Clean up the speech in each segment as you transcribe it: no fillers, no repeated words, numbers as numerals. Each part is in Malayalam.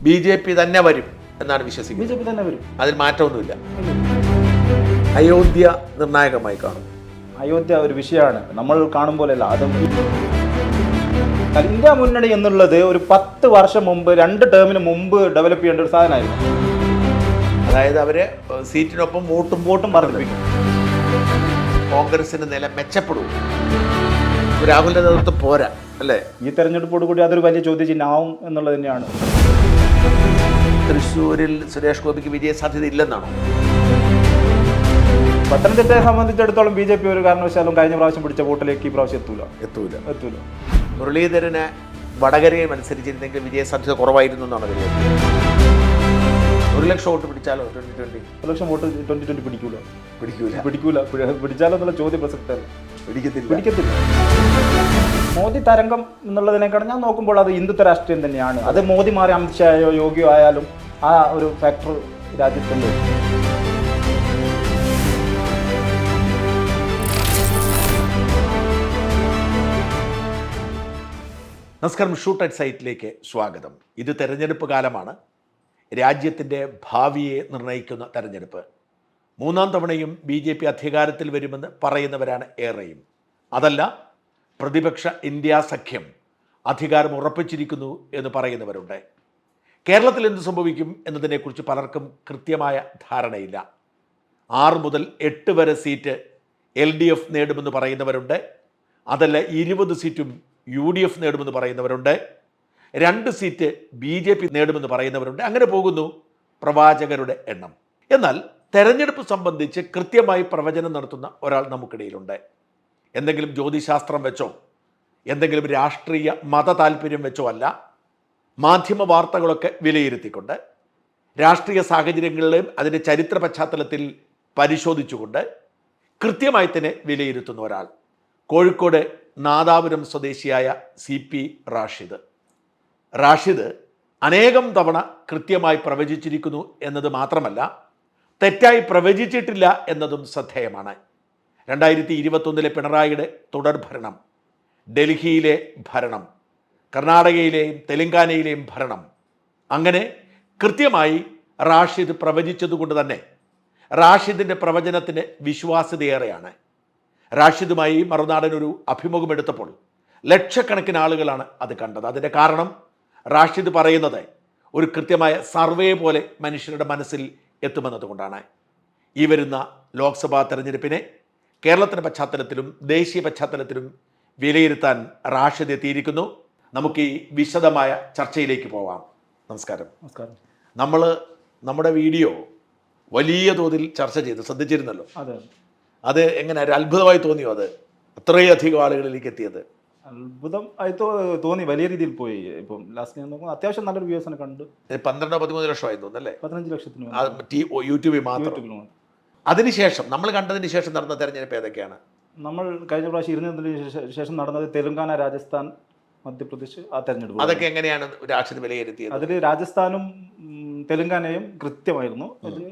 BJP തന്നെ വരും എന്നാണ് വിശ്വസിക്കുന്നത്. BJP തന്നെ വരും, അതിൽ മാറ്റമൊന്നുമില്ല. അയോധ്യ നിർണായകമായി കാണും. അയോധ്യ ഒരു വിഷയമാണ്, നമ്മൾ കാണും പോലെയല്ല. അത് ഇന്ത്യ മുന്നണി എന്നുള്ളത് ഒരു 10 വർഷം മുമ്പ്, 2 ടേമിന് മുമ്പ് ഡെവലപ്പ് ചെയ്യേണ്ട ഒരു സാധനമായിരുന്നു. അതായത് അവര് സീറ്റിനൊപ്പം വോട്ടും വർദ്ധിപ്പിക്കും. കോൺഗ്രസിന്റെ നില മെച്ചപ്പെടും. രാഹുലിന്റെ നേതൃത്വം പോരാ അല്ലേ? ഈ തെരഞ്ഞെടുപ്പോട് കൂടി അതൊരു വലിയ ചോദ്യചിഹ്നമാവും എന്നുള്ളത് തന്നെയാണ്. തൃശ്ശൂരിൽ സുരേഷ് ഗോപിക്ക് വിജയ സാധ്യത ഇല്ലെന്നാണോ? പത്തനംതിട്ടയെ സംബന്ധിച്ചിടത്തോളം BJP ഒരു കാരണവശാലും കഴിഞ്ഞ പ്രാവശ്യം പിടിച്ച വോട്ടിലേക്ക് ഈ പ്രാവശ്യം എത്തൂല. മുരളീധരന് വടകരയെ മത്സരിച്ചിരുന്നെങ്കിൽ വിജയ സാധ്യത കുറവായിരുന്നു എന്നാണ് കരുതുന്നത്. 1 ലക്ഷം വോട്ട് പിടിച്ചാലോ 2020? 1 ലക്ഷം വോട്ട് 2020 പിടിക്കൂല. പിടിച്ചാലോ എന്നുള്ള ചോദ്യം പ്രസക്തമല്ല. പിടിക്കത്തില്ല. മോദി തരംഗം എന്നുള്ളതിനേക്കാൾ ഞാൻ നോക്കുമ്പോൾ അത് ഹിന്ദുത്വ രാഷ്ട്രീയം തന്നെയാണ്. അത് മോദി മാറി അമിത്ഷായോ യോഗിയോ ആയാലും ആ ഒരു ഫാക്ടർ രാജ്യത്തുണ്ട്. നമസ്കാരം, ഷൂട്ട് അറ്റ് സൈറ്റിലേക്ക് സ്വാഗതം. ഇത് തെരഞ്ഞെടുപ്പ് കാലമാണ്. രാജ്യത്തിൻ്റെ ഭാവിയെ നിർണ്ണയിക്കുന്ന തെരഞ്ഞെടുപ്പ്. 3ാം തവണയും BJP അധികാരത്തിൽ വരുമെന്ന് പറയുന്നവരാണ് ഏറെയും. അതല്ല, പ്രതിപക്ഷ ഇന്ത്യ സഖ്യം അധികാരം ഉറപ്പിച്ചിരിക്കുന്നു എന്ന് പറയുന്നവരുണ്ട്. കേരളത്തിൽ എന്ത് സംഭവിക്കും എന്നതിനെക്കുറിച്ച് പലർക്കും കൃത്യമായ ധാരണയില്ല. 6 മുതൽ 8 വരെ സീറ്റ് LDF നേടുമെന്ന് പറയുന്നവരുണ്ട്. അതല്ല 20 സീറ്റും UDF നേടുമെന്ന് പറയുന്നവരുണ്ട്. 2 സീറ്റ് BJP നേടുമെന്ന് പറയുന്നവരുണ്ട്. അങ്ങനെ പോകുന്നു പ്രവാചകരുടെ എണ്ണം. എന്നാൽ തെരഞ്ഞെടുപ്പ് സംബന്ധിച്ച് കൃത്യമായി പ്രവചനം നടത്തുന്ന ഒരാൾ നമുക്കിടയിലുണ്ട്. എന്തെങ്കിലും ജ്യോതിശാസ്ത്രം വെച്ചോ എന്തെങ്കിലും രാഷ്ട്രീയ മത താല്പര്യം വെച്ചോ അല്ല, മാധ്യമ വാർത്തകളൊക്കെ വിലയിരുത്തിക്കൊണ്ട് രാഷ്ട്രീയ സാഹചര്യങ്ങളിലെയും അതിൻ്റെ ചരിത്ര പശ്ചാത്തലത്തിൽ പരിശോധിച്ചുകൊണ്ട് കൃത്യമായി തന്നെ വിലയിരുത്തുന്ന ഒരാൾ. കോഴിക്കോട് നാദാപുരം സ്വദേശിയായ CP റാഷിദ് അനേകം തവണ കൃത്യമായി പ്രവചിച്ചിരിക്കുന്നു എന്നത് മാത്രമല്ല, തെറ്റായി പ്രവചിച്ചിട്ടില്ല എന്നതും ശ്രദ്ധേയമാണ്. 2021 പിണറായിയുടെ തുടർഭരണം, ഡൽഹിയിലെ ഭരണം, കർണാടകയിലെയും തെലങ്കാനയിലെയും ഭരണം, അങ്ങനെ കൃത്യമായി റാഷിദ് പ്രവചിച്ചതുകൊണ്ട് തന്നെ റാഷിദിൻ്റെ പ്രവചനത്തിന് വിശ്വാസ്യതയേറെയാണ്. റാഷിദുമായി മറുനാടനൊരു അഭിമുഖമെടുത്തപ്പോൾ ലക്ഷക്കണക്കിന് ആളുകളാണ് അത് കണ്ടത്. അതിൻ്റെ കാരണം റാഷിദ് പറയുന്നത് ഒരു കൃത്യമായ സർവേ പോലെ മനുഷ്യരുടെ മനസ്സിൽ എത്തുമെന്നതുകൊണ്ടാണ്. ഈ വരുന്ന ലോക്സഭാ തെരഞ്ഞെടുപ്പിനെ കേരളത്തിൻ്റെ പശ്ചാത്തലത്തിലും ദേശീയ പശ്ചാത്തലത്തിലും വിലയിരുത്താൻ റാഷിദ് എത്തിയിരിക്കുന്നു. നമുക്ക് ഈ വിശദമായ ചർച്ചയിലേക്ക് പോവാം. നമസ്കാരം. നമ്മൾ നമ്മുടെ വീഡിയോ വലിയ തോതിൽ ചർച്ച ചെയ്ത് ശ്രദ്ധിച്ചിരുന്നല്ലോ. അത് എങ്ങനെ ഒരു അത്ഭുതമായി തോന്നിയോ? അത് അത്രയധികം ആളുകളിലേക്ക് എത്തിയത് അത്ഭുതം ആയി തോന്നി. വലിയ രീതിയിൽ പോയി. ഇപ്പം ലാസ്റ്റ് ഞാൻ നോക്കുമ്പോൾ അത്യാവശ്യം നല്ലൊരു വ്യൂസിനെ കണ്ടു. 12-13 ലക്ഷമായി തോന്നുന്നല്ലേ? 15 ലക്ഷത്തിന് യൂട്യൂബിൽ മാത്രം. അതിനുശേഷം നമ്മൾ കണ്ടതിന് ശേഷം നടന്ന തെരഞ്ഞെടുപ്പ് ഏതൊക്കെയാണ്? നമ്മൾ കഴിഞ്ഞ പ്രാവശ്യം ഇരുന്നതിന് ശേഷം നടന്നത് തെലങ്കാന, രാജസ്ഥാൻ, മധ്യപ്രദേശ് ആ തെരഞ്ഞെടുപ്പ്. അതൊക്കെ എങ്ങനെയാണ് രാഷ്ട്രീയ വിലയിരുത്തിയത്? അതിൽ രാജസ്ഥാനും തെലങ്കാനയും കൃത്യമായിരുന്നു. അതിൽ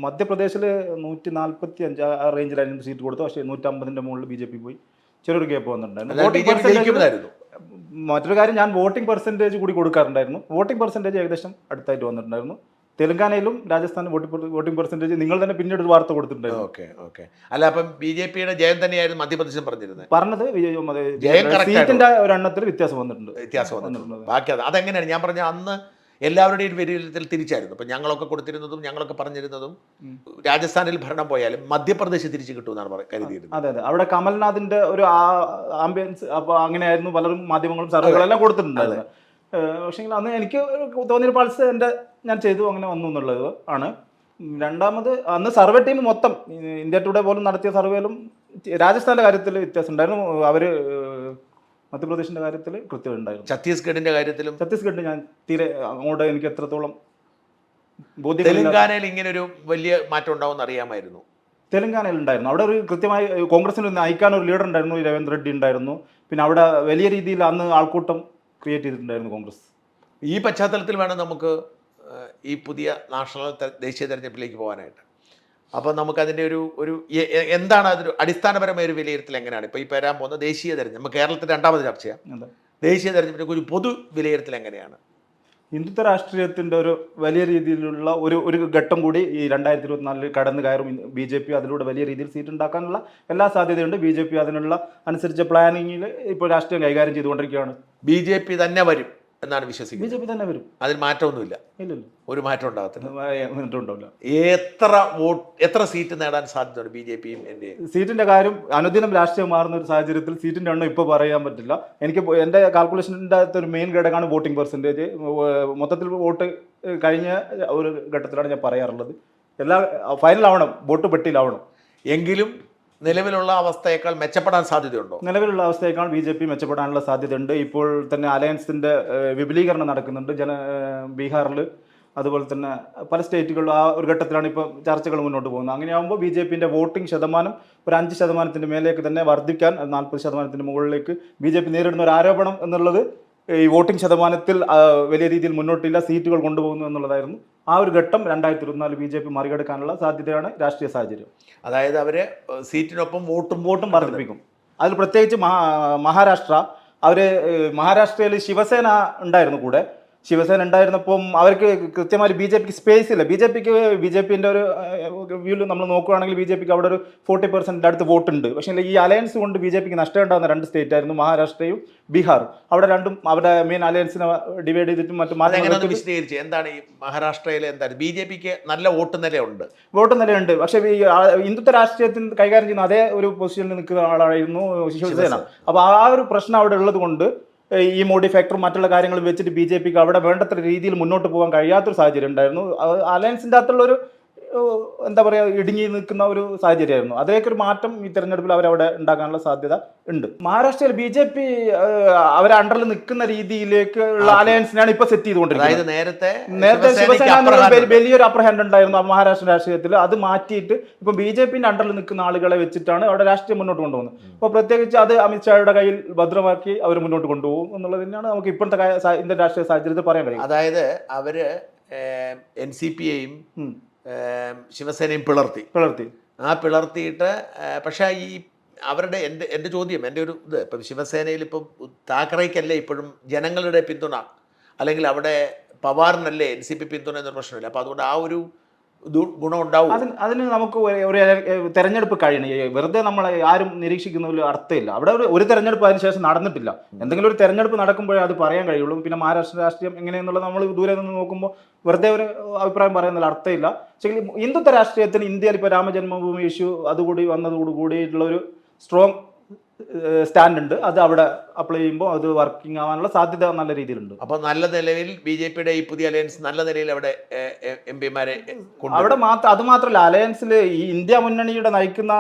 മധ്യപ്രദേശിൽ 145 ആ റേഞ്ചിലായിരുന്നു സീറ്റ് കൊടുത്തു. പക്ഷേ 150ന്റെ മുകളിൽ BJP പോയി. ചെറിയൊരു ഗ്യാപ്പ് വന്നിട്ടുണ്ടായിരുന്നു. മറ്റൊരു കാര്യം, ഞാൻ വോട്ടിംഗ് പെർസെൻറ്റേജ് കൂടി കൊടുക്കാറുണ്ടായിരുന്നു. വോട്ടിംഗ് പെർസെൻറ്റേജ് ഏകദേശം അടുത്തായിട്ട് വന്നിട്ടുണ്ടായിരുന്നു. തെലങ്കാനയിലും രാജസ്ഥാനും വോട്ടിംഗ് പെർസെൻറ്റേജ് നിങ്ങൾ തന്നെ പിന്നീട് ഒരു വാർത്ത കൊടുത്തിട്ടുണ്ടായിരുന്നു. ഓക്കെ. അല്ല, അപ്പം BJPയുടെ ജയം തന്നെയായിരുന്നു മധ്യപ്രദേശിൽ പറഞ്ഞത്. സീറ്റിന്റെ ഒരു എണ്ണത്തിൽ വ്യത്യാസം വന്നിട്ടുണ്ട്. ബാക്കി അതെങ്ങനെയാണ് ഞാൻ പറഞ്ഞ അന്ന് എല്ലാവരുടെയും വിലയിരുത്തൽ തിരിച്ചായിരുന്നു. അപ്പം ഞങ്ങളൊക്കെ കൊടുത്തിരുന്നതും ഞങ്ങളൊക്കെ പറഞ്ഞിരുന്നതും രാജസ്ഥാനിൽ ഭരണം പോയാലും മധ്യപ്രദേശ് തിരിച്ചു കിട്ടുമെന്നാണ് കരുതിയിരുന്നത്. അതെ, അവിടെ കമൽനാഥിന്റെ ഒരു ആംബിയൻസ് അപ്പോൾ അങ്ങനെയായിരുന്നു പലരും മാധ്യമങ്ങളും സർവേകളെല്ലാം കൊടുത്തിട്ടുണ്ടായിരുന്നു. പക്ഷേ അന്ന് എനിക്ക് തോന്നിയൊരു പൾസ് ഞാൻ ചെയ്തു, അങ്ങനെ വന്നു എന്നുള്ളത് ആണ്. രണ്ടാമത് അന്ന് സർവേ ടീം മൊത്തം ഇന്ത്യ ടുഡേ പോലും നടത്തിയ സർവേയിലും രാജസ്ഥാന്റെ കാര്യത്തിൽ വ്യത്യാസം ഉണ്ടായിരുന്നു. അവർ മധ്യപ്രദേശിന്റെ കാര്യത്തിൽ കൃത്യം ഉണ്ടായിരുന്നു. ഛത്തീസ്ഗഡിന്റെ കാര്യത്തിലും ഛത്തീസ്ഗഡ് ഞാൻ തീരെ അങ്ങോട്ട് എനിക്ക് എത്രത്തോളം ബോധ്യം. തെലങ്കാനയിൽ ഇങ്ങനെ ഒരു വലിയ മാറ്റം ഉണ്ടാവുമെന്ന് അറിയാമായിരുന്നു. തെലങ്കാനയിൽ ഉണ്ടായിരുന്നു. അവിടെ ഒരു കൃത്യമായി കോൺഗ്രസിന് നയിക്കാൻ ഒരു ലീഡർ ഉണ്ടായിരുന്നു, രവീന്ദ്ര റെഡ്ഡി ഉണ്ടായിരുന്നു. പിന്നെ അവിടെ വലിയ രീതിയിൽ അന്ന് ആൾക്കൂട്ടം ക്രിയേറ്റ് ചെയ്തിട്ടുണ്ടായിരുന്നു കോൺഗ്രസ്. ഈ പശ്ചാത്തലത്തിൽ വേണം നമുക്ക് ഈ പുതിയ ദേശീയ തെരഞ്ഞെടുപ്പിലേക്ക് പോകാനായിട്ട്. അപ്പോൾ നമുക്കതിൻ്റെ ഒരു എന്താണ് അതൊരു അടിസ്ഥാനപരമായ ഒരു വിലയിരുത്തൽ എങ്ങനെയാണ് ഇപ്പോൾ ഈ വരാൻ പോകുന്ന ദേശീയ തെരഞ്ഞെടുപ്പ്? കേരളത്തിൽ 2ാമത് ചർച്ച ചെയ്യാം. ദേശീയ തെരഞ്ഞെടുപ്പിനെ ഒരു പൊതു വിലയിരുത്തൽ എങ്ങനെയാണ്? ഹിന്ദുത്വ രാഷ്ട്രീയത്തിന്റെ ഒരു വലിയ രീതിയിലുള്ള ഒരു ഘട്ടം കൂടി ഈ 2024 കടന്നു കയറും BJP. അതിലൂടെ വലിയ രീതിയിൽ സീറ്റ് ഉണ്ടാക്കാനുള്ള എല്ലാ സാധ്യതയുണ്ട്. BJP അതിനുള്ള അനുസരിച്ച പ്ലാനിങ്ങിൽ ഇപ്പോൾ രാഷ്ട്രീയം കൈകാര്യം ചെയ്തുകൊണ്ടിരിക്കുകയാണ്. BJP തന്നെ വരും എന്നാണ് വിശ്വസിക്കുന്നത്. BJP തന്നെ വരും, അതിൽ മാറ്റമൊന്നുമില്ല. ഇല്ലല്ലോ, ഒരു മാറ്റം ഉണ്ടാകത്തില്ല. ഉണ്ടാവില്ല. എത്ര സീറ്റ് നേടാൻ സാധ്യതയുണ്ട് BJPയും സീറ്റിന്റെ കാര്യം അനുദിനം രാഷ്ട്രീയം മാറുന്ന ഒരു സാഹചര്യത്തിൽ സീറ്റിന്റെ എണ്ണം ഇപ്പോൾ പറയാൻ പറ്റില്ല. എനിക്ക് എൻ്റെ കാൽക്കുലേഷൻ്റെ അകത്ത് ഒരു മെയിൻ ഘടകമാണ് വോട്ടിംഗ് പെർസെൻറ്റേജ്. മൊത്തത്തിൽ വോട്ട് കഴിഞ്ഞ ഒരു ഘട്ടത്തിലാണ് ഞാൻ പറയാറുള്ളത്. ഫൈനൽ ആവണം, വോട്ട് പെട്ടിയിലാവണം. എങ്കിലും നിലവിലുള്ള അവസ്ഥയേക്കാൾ മെച്ചപ്പെടാൻ സാധ്യതയുണ്ടോ? നിലവിലുള്ള അവസ്ഥയേക്കാൾ BJP മെച്ചപ്പെടാനുള്ള സാധ്യതയുണ്ട്. ഇപ്പോൾ തന്നെ അലയൻസിന്റെ വിപുലീകരണം നടക്കുന്നുണ്ട്. ബീഹാറിൽ, അതുപോലെ തന്നെ പല സ്റ്റേറ്റുകളിലും ആ ഒരു ഘട്ടത്തിലാണ് ഇപ്പോൾ ചർച്ചകൾ മുന്നോട്ട് പോകുന്നത്. അങ്ങനെയാകുമ്പോൾ BJPന്റെ വോട്ടിംഗ് ശതമാനം ഒരു 5% മേലേക്ക് തന്നെ വർദ്ധിക്കാൻ, 40% മുകളിലേക്ക് BJP നേരിടുന്ന ഒരു ആരോപണം എന്നുള്ളത് ഈ വോട്ടിംഗ് ശതമാനത്തിൽ വലിയ രീതിയിൽ മുന്നോട്ടില്ല, സീറ്റുകൾ കൊണ്ടുപോകുന്നു എന്നുള്ളതായിരുന്നു. ആ ഒരു ഘട്ടം 2024 BJP മറികടക്കാനുള്ള സാധ്യതയാണ് രാഷ്ട്രീയ സാഹചര്യം. അതായത് അവര് സീറ്റിനൊപ്പം വോട്ടും വർദ്ധിപ്പിക്കും. അതിൽ പ്രത്യേകിച്ച് മഹാരാഷ്ട്രയിൽ ശിവസേന ഉണ്ടായിരുന്നു കൂടെ. ശിവസേന ഉണ്ടായിരുന്നപ്പം അവർക്ക് കൃത്യമായി BJPക്ക് സ്പേസ് ഇല്ല. BJPന്റെ ഒരു വ്യൂവിൽ നമ്മൾ നോക്കുകയാണെങ്കിൽ BJPക്ക് അവിടെ ഒരു 40% അടുത്ത് വോട്ടുണ്ട്. പക്ഷേ ഈ അലയൻസ് കൊണ്ട് BJPക്ക് നഷ്ടം ഉണ്ടാകുന്ന 2 സ്റ്റേറ്റ് ആയിരുന്നു മഹാരാഷ്ട്രയും ബീഹാറും. അവിടെ രണ്ടും അവരുടെ മെയിൻ അലയൻസിനെ ഡിവൈഡ് ചെയ്തിട്ടും മറ്റു വിശദീകരിച്ച് എന്താണ് ഈ മഹാരാഷ്ട്രയിൽ എന്താണ് BJPക്ക് നല്ല വോട്ട് നിലയുണ്ട്. പക്ഷേ ഈ ഹിന്ദുത്വ രാഷ്ട്രീയത്തിൽ കൈകാര്യം ചെയ്യുന്ന അതേ ഒരു പൊസിഷനിൽ നിൽക്കുന്ന ആളായിരുന്നു ശിവസേന. അപ്പോൾ ആ ഒരു പ്രശ്നം അവിടെ ഉള്ളത് കൊണ്ട് ഈ മോഡി ഫാക്ടറും മറ്റുള്ള കാര്യങ്ങളും വെച്ചിട്ട് BJPക്ക് അവിടെ വേണ്ടത്ര രീതിയിൽ മുന്നോട്ട് പോകാൻ കഴിയാത്തൊരു സാഹചര്യം ഉണ്ടായിരുന്നു. അലയൻസിൻ്റെ അകത്തുള്ളൊരു എന്താ പറയുക, ഇടുങ്ങി നിൽക്കുന്ന ഒരു സാഹചര്യമായിരുന്നു. അതേക്ക് ഒരു മാറ്റം ഈ തെരഞ്ഞെടുപ്പിൽ അവരവിടെ ഉണ്ടാക്കാനുള്ള സാധ്യത ഉണ്ട്. മഹാരാഷ്ട്രയിൽ BJP അവരെ അണ്ടറിൽ നിൽക്കുന്ന രീതിയിലേക്ക് ഉള്ള അലയൻസിനാണ് ഇപ്പൊ സെറ്റ് ചെയ്തുകൊണ്ടിരിക്കുന്നത്. നേരത്തെ ശിവസേന വലിയൊരു അപ്പർ ഹാൻഡ് ഉണ്ടായിരുന്നു മഹാരാഷ്ട്ര രാഷ്ട്രീയത്തിൽ. അത് മാറ്റിയിട്ട് ഇപ്പൊ BJPന്റെ അണ്ടറിൽ നിൽക്കുന്ന ആളുകളെ വെച്ചിട്ടാണ് അവിടെ രാഷ്ട്രീയം മുന്നോട്ട് കൊണ്ടുപോകുന്നത്. അപ്പോൾ പ്രത്യേകിച്ച് അത് അമിത്ഷായുടെ കയ്യിൽ ഭദ്രമാക്കി അവർ മുന്നോട്ട് കൊണ്ടുപോകും എന്നുള്ളത് തന്നെയാണ് നമുക്ക് ഇപ്പോഴത്തെ ഇന്ത്യൻ രാഷ്ട്രീയ സാഹചര്യത്തിൽ പറയാൻ കഴിയും. അതായത് അവര് NCPയെയും ശിവസേനയും പിളർത്തി പിളർത്തിയിട്ട് പക്ഷേ ഈ അവരുടെ എൻ്റെ ചോദ്യം, എൻ്റെ ഒരു ഇത്, ഇപ്പം ശിവസേനയിൽ ഇപ്പം താക്കറേക്കല്ലേ ഇപ്പോഴും ജനങ്ങളുടെ പിന്തുണ, അല്ലെങ്കിൽ അവിടെ പവാറിനല്ലേ NCP പിന്തുണ എന്നൊരു പ്രശ്നമില്ല. അപ്പോൾ അതുകൊണ്ട് ആ ഒരു ഗുണം ഉണ്ടാവും. അതിന് നമുക്ക് ഒരു തെരഞ്ഞെടുപ്പ് കഴിയണം. വെറുതെ നമ്മൾ ആരും നിരീക്ഷിക്കുന്നതിൽ അർത്ഥമില്ല. അവിടെ ഒരു തെരഞ്ഞെടുപ്പ് അതിനുശേഷം നടന്നിട്ടില്ല. എന്തെങ്കിലും ഒരു തെരഞ്ഞെടുപ്പ് നടക്കുമ്പോഴേ അത് പറയാൻ കഴിയുള്ളൂ. പിന്നെ മഹാരാഷ്ട്ര രാഷ്ട്രീയം എങ്ങനെയെന്നുള്ളത് നമ്മൾ ദൂരെ നിന്ന് നോക്കുമ്പോൾ വെറുതെ ഒരു അഭിപ്രായം പറയുന്നതിൽ അർത്ഥമില്ല. പക്ഷേ ഹിന്ദുത്വ രാഷ്ട്രീയത്തിന് ഇന്ത്യയിൽ ഇപ്പോൾ രാമജന്മഭൂമി ഇഷ്യൂ അതുകൂടി വന്നതോടുകൂടിയിട്ടുള്ള ഒരു സ്ട്രോങ് സ്റ്റാൻഡ് ഉണ്ട്. അത് അവിടെ അപ്ലൈ ചെയ്യുമ്പോൾ അത് വർക്കിംഗ് ആവാനുള്ള സാധ്യത നല്ല രീതിയിലുണ്ട്. അപ്പോൾ നല്ല നിലയിൽ BJPയുടെ ഈ പുതിയ അലയൻസ് നല്ല നിലയിൽ അവിടെ MP-മാരെ അവിടെ അത് മാത്രമല്ല, അലയൻസിൽ ഈ ഇന്ത്യ മുന്നണിയുടെ നയിക്കുന്ന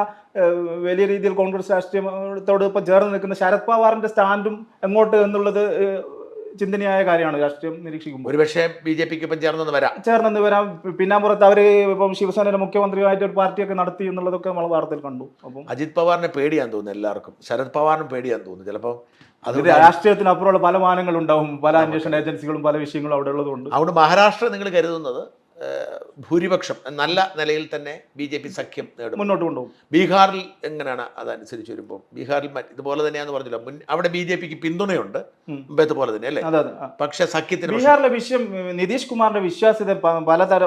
വലിയ രീതിയിൽ കോൺഗ്രസ് രാഷ്ട്രീയത്തോട് ഇപ്പം ചേർന്ന് നിൽക്കുന്ന ശരത് പവാറിന്റെ സ്റ്റാൻഡും എങ്ങോട്ട് എന്നുള്ളത് ചിന്തനീയായ കാര്യമാണ് രാഷ്ട്രീയം നിരീക്ഷിക്കുമ്പോൾ. ഒരുപക്ഷെ BJPക്ക് ഇപ്പം ചേർന്നെന്ന് വരാം. പിന്നാമ്പുറത്ത് അവർ ഇപ്പം ശിവസേനയുടെ മുഖ്യമന്ത്രിയായിട്ട് ഒരു പാർട്ടിയൊക്കെ നടത്തി എന്നുള്ളതൊക്കെ നമ്മൾ വാർത്തയിൽ കണ്ടു. അപ്പം അജിത് പവാറിനെ പേടിയാന്ന് തോന്നുന്നു എല്ലാവർക്കും, ശരത് പവാറിനും പേടിയാന്ന് തോന്നുന്നു. ചിലപ്പോൾ അത് രാഷ്ട്രീയത്തിനപ്പുറമുള്ള പല മാനങ്ങളുണ്ടാവും, പല അന്വേഷണ ഏജൻസികളും പല വിഷയങ്ങളും അവിടെ ഉള്ളതുകൊണ്ട്. അവിടെ മഹാരാഷ്ട്ര നിങ്ങൾ കരുതുന്നത് ഭൂരിപക്ഷം നല്ല നിലയിൽ തന്നെ BJP സഖ്യം നേടും, മുന്നോട്ട് കൊണ്ടുപോകും. ബീഹാറിൽ എങ്ങനെയാണ് അതനുസരിച്ച് വരുമ്പോൾ? ബീഹാറിൽ ഇതുപോലെ തന്നെയാണെന്ന് പറഞ്ഞില്ല, അവിടെ BJPക്ക് പിന്തുണയുണ്ട് മുമ്പത്തെ പോലെ തന്നെ അല്ലേ? പക്ഷെ സഖ്യത്തിന് ബീഹാറിലെ വിഷയം നിതീഷ് കുമാറിന്റെ വിശ്വാസ്യത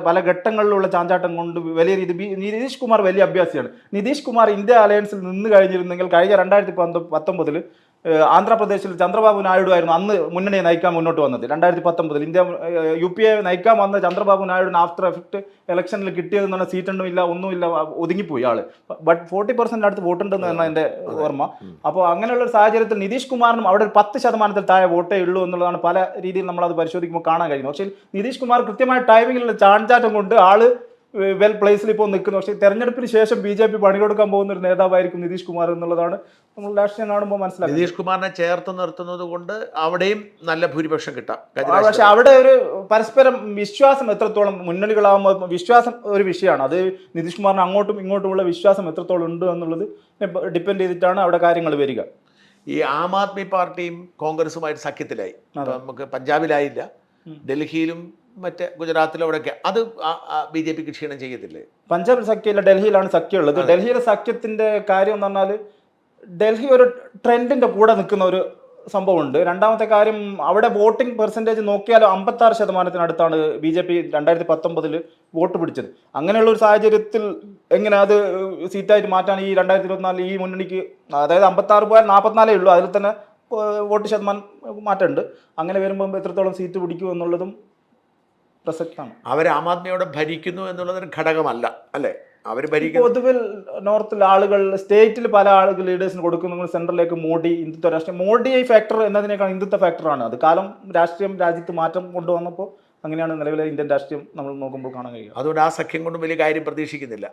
പല ഘട്ടങ്ങളിലുള്ള ചാഞ്ചാട്ടം കൊണ്ട് വലിയ രീതി. നിതീഷ് കുമാർ വലിയ അഭ്യാസിയാണ്. നിതീഷ് കുമാർ ഇന്ത്യ അലയൻസിൽ നിന്ന് കഴിഞ്ഞിരുന്നെങ്കിൽ കഴിഞ്ഞ 2019 ആന്ധ്രാപ്രദേശിൽ ചന്ദ്രബാബു നായിഡു ആയിരുന്നു അന്ന് മുന്നണിയെ നയിക്കാൻ മുന്നോട്ട് വന്നത്. 2019 UPA നയിക്കാൻ വന്ന ചന്ദ്രബാബു നായിഡുവിന് ആഫ്റ്റർ എഫക്ട് ഇലക്ഷനിൽ കിട്ടിയതെന്നുള്ള സീറ്റൊന്നുമില്ല, ഒന്നുമില്ല, ഒതുങ്ങിപ്പോയി ആള്. ബട്ട് 40% അടുത്ത് വോട്ടുണ്ടെന്ന് തന്നെ എൻ്റെ ഓർമ്മ. അപ്പോൾ അങ്ങനെയുള്ള ഒരു സാഹചര്യത്തിൽ നിതീഷ് കുമാറിനും അവിടെ 10% താഴെ വോട്ടേ ഉള്ളൂ എന്നുള്ളതാണ് പല രീതിയിൽ നമ്മളത് പരിശോധിക്കുമ്പോൾ കാണാൻ കഴിയുന്നത്. പക്ഷേ നിതീഷ് കുമാർ കൃത്യമായ ടൈമിങ്ങിലുള്ള ചാഞ്ചാറ്റം കൊണ്ട് ആള് വെൽ പ്ലേസിൽ ഇപ്പോൾ നിൽക്കുന്നു. പക്ഷേ തെരഞ്ഞെടുപ്പിന് ശേഷം BJP പണി കൊടുക്കാൻ പോകുന്ന ഒരു നേതാവായിരിക്കും നിതീഷ് കുമാർ എന്നുള്ളതാണ് നമ്മൾ രാഷ്ട്രീയം കാണുമ്പോൾ മനസ്സിലാക്കുന്നത്. നിതീഷ് കുമാറിനെ ചേർത്ത് നിർത്തുന്നത് കൊണ്ട് അവിടെയും നല്ല ഭൂരിപക്ഷം കിട്ടാം. പക്ഷെ അവിടെ ഒരു പരസ്പരം വിശ്വാസം എത്രത്തോളം, മുന്നണികളാകുമ്പോൾ വിശ്വാസം ഒരു വിഷയമാണ്. അത് നിതീഷ് കുമാറിന് അങ്ങോട്ടും ഇങ്ങോട്ടുമുള്ള വിശ്വാസം എത്രത്തോളം ഉണ്ട് എന്നുള്ളത് ഡിപ്പെൻഡ് ചെയ്തിട്ടാണ് അവിടെ കാര്യങ്ങൾ വരിക. ഈ ആം ആദ്മി പാർട്ടിയും കോൺഗ്രസുമായിട്ട് സഖ്യത്തിലായി. നമുക്ക് പഞ്ചാബിലായില്ല, ഡൽഹിയിലും മറ്റേ ഗുജറാത്തിലും അവിടെയൊക്കെ അത് BJPക്ക് ക്ഷീണം ചെയ്യത്തില്ലേ? പഞ്ചാബിൽ സഖ്യമില്ല, ഡൽഹിയിലാണ് സഖ്യമുള്ളത്. ഡൽഹിയിലെ സഖ്യത്തിന്റെ കാര്യം എന്ന് പറഞ്ഞാൽ ഡൽഹി ഒരു ട്രെൻഡിന്റെ കൂടെ നിൽക്കുന്ന ഒരു സംഭവമുണ്ട്. രണ്ടാമത്തെ കാര്യം, അവിടെ വോട്ടിംഗ് പെർസെൻറ്റേജ് നോക്കിയാലും 56% BJP 2019 വോട്ട് പിടിച്ചത്. അങ്ങനെയുള്ള ഒരു സാഹചര്യത്തിൽ എങ്ങനെ അത് സീറ്റായിട്ട് മാറ്റാൻ ഈ 2024 ഈ മുന്നണിക്ക്, അതായത് 56 പോയാൽ 44 ഉള്ളൂ, അതിൽ തന്നെ വോട്ട് ശതമാനം മാറ്റമുണ്ട്. അങ്ങനെ വരുമ്പോൾ എത്രത്തോളം സീറ്റ് പിടിക്കും എന്നുള്ളതും പ്രസക്തമാണ്. അവർ ആം ആദ്മിയോടെ ഭരിക്കുന്നു എന്നുള്ളതൊരു ഘടകമല്ല അല്ലേ? അവർ ഭരിക്കും. പൊതുവിൽ നോർത്തിൽ ആളുകൾ, സ്റ്റേറ്റിൽ പല ആളുകൾ ലീഡേഴ്സിന് കൊടുക്കുന്നു, സെൻട്രലിലേക്ക് മോഡി, ഹിന്ദുത്വ രാഷ്ട്രീയം, മോഡി ഫാക്ടർ എന്നതിനേക്കാൾ ഹിന്ദുത്വ ഫാക്ടറാണ് അത്. കാലം രാഷ്ട്രീയം രാജ്യത്ത് മാറ്റം കൊണ്ടുവന്നപ്പോൾ അങ്ങനെയാണ് നിലവിലെ ഇന്ത്യൻ രാഷ്ട്രീയം നമ്മൾ നോക്കുമ്പോൾ കാണാൻ കഴിയും. അതുകൊണ്ട് ആ സഖ്യം കൊണ്ടും വലിയ കാര്യം പ്രതീക്ഷിക്കുന്നില്ല.